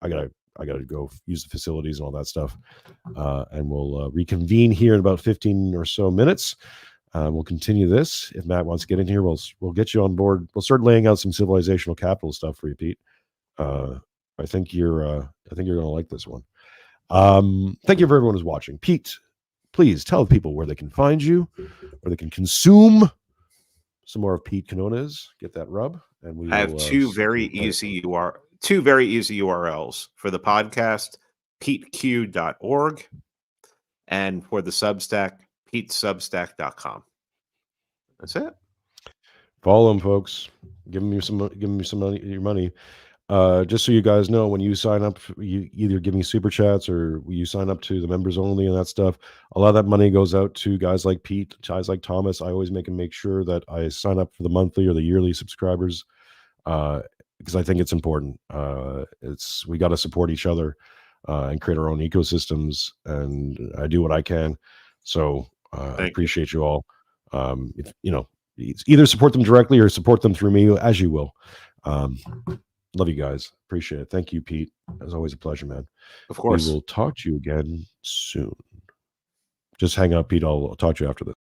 Speaker 1: I gotta go use the facilities and all that stuff. And we'll reconvene here in about 15 or so minutes. We'll continue this. If Matt wants to get in here, we'll get you on board. We'll start laying out some civilizational capital stuff for you, Pete. I think you're gonna like this one. Thank you for everyone who's watching. Pete, please tell people where they can find you, where they can consume some more of Pete Quinones. Get that rub, and
Speaker 2: I have two very easy URLs for the podcast: peteq.org, and for the Substack, petesubstack.com. That's it.
Speaker 1: Follow them, folks. Give them some money, your money. Just so you guys know, when you sign up, you either give me super chats or you sign up to the members only and that stuff. A lot of that money goes out to guys like Pete, guys like Thomas. I always make sure that I sign up for the monthly or the yearly subscribers, because I think it's important. We got to support each other and create our own ecosystems, and I do what I can. So I appreciate you all. If either support them directly or support them through me, as you will. Love you guys. Appreciate it. Thank you, Pete. As always, a pleasure, man.
Speaker 2: Of course.
Speaker 1: We will talk to you again soon. Just hang up, Pete. I'll talk to you after this.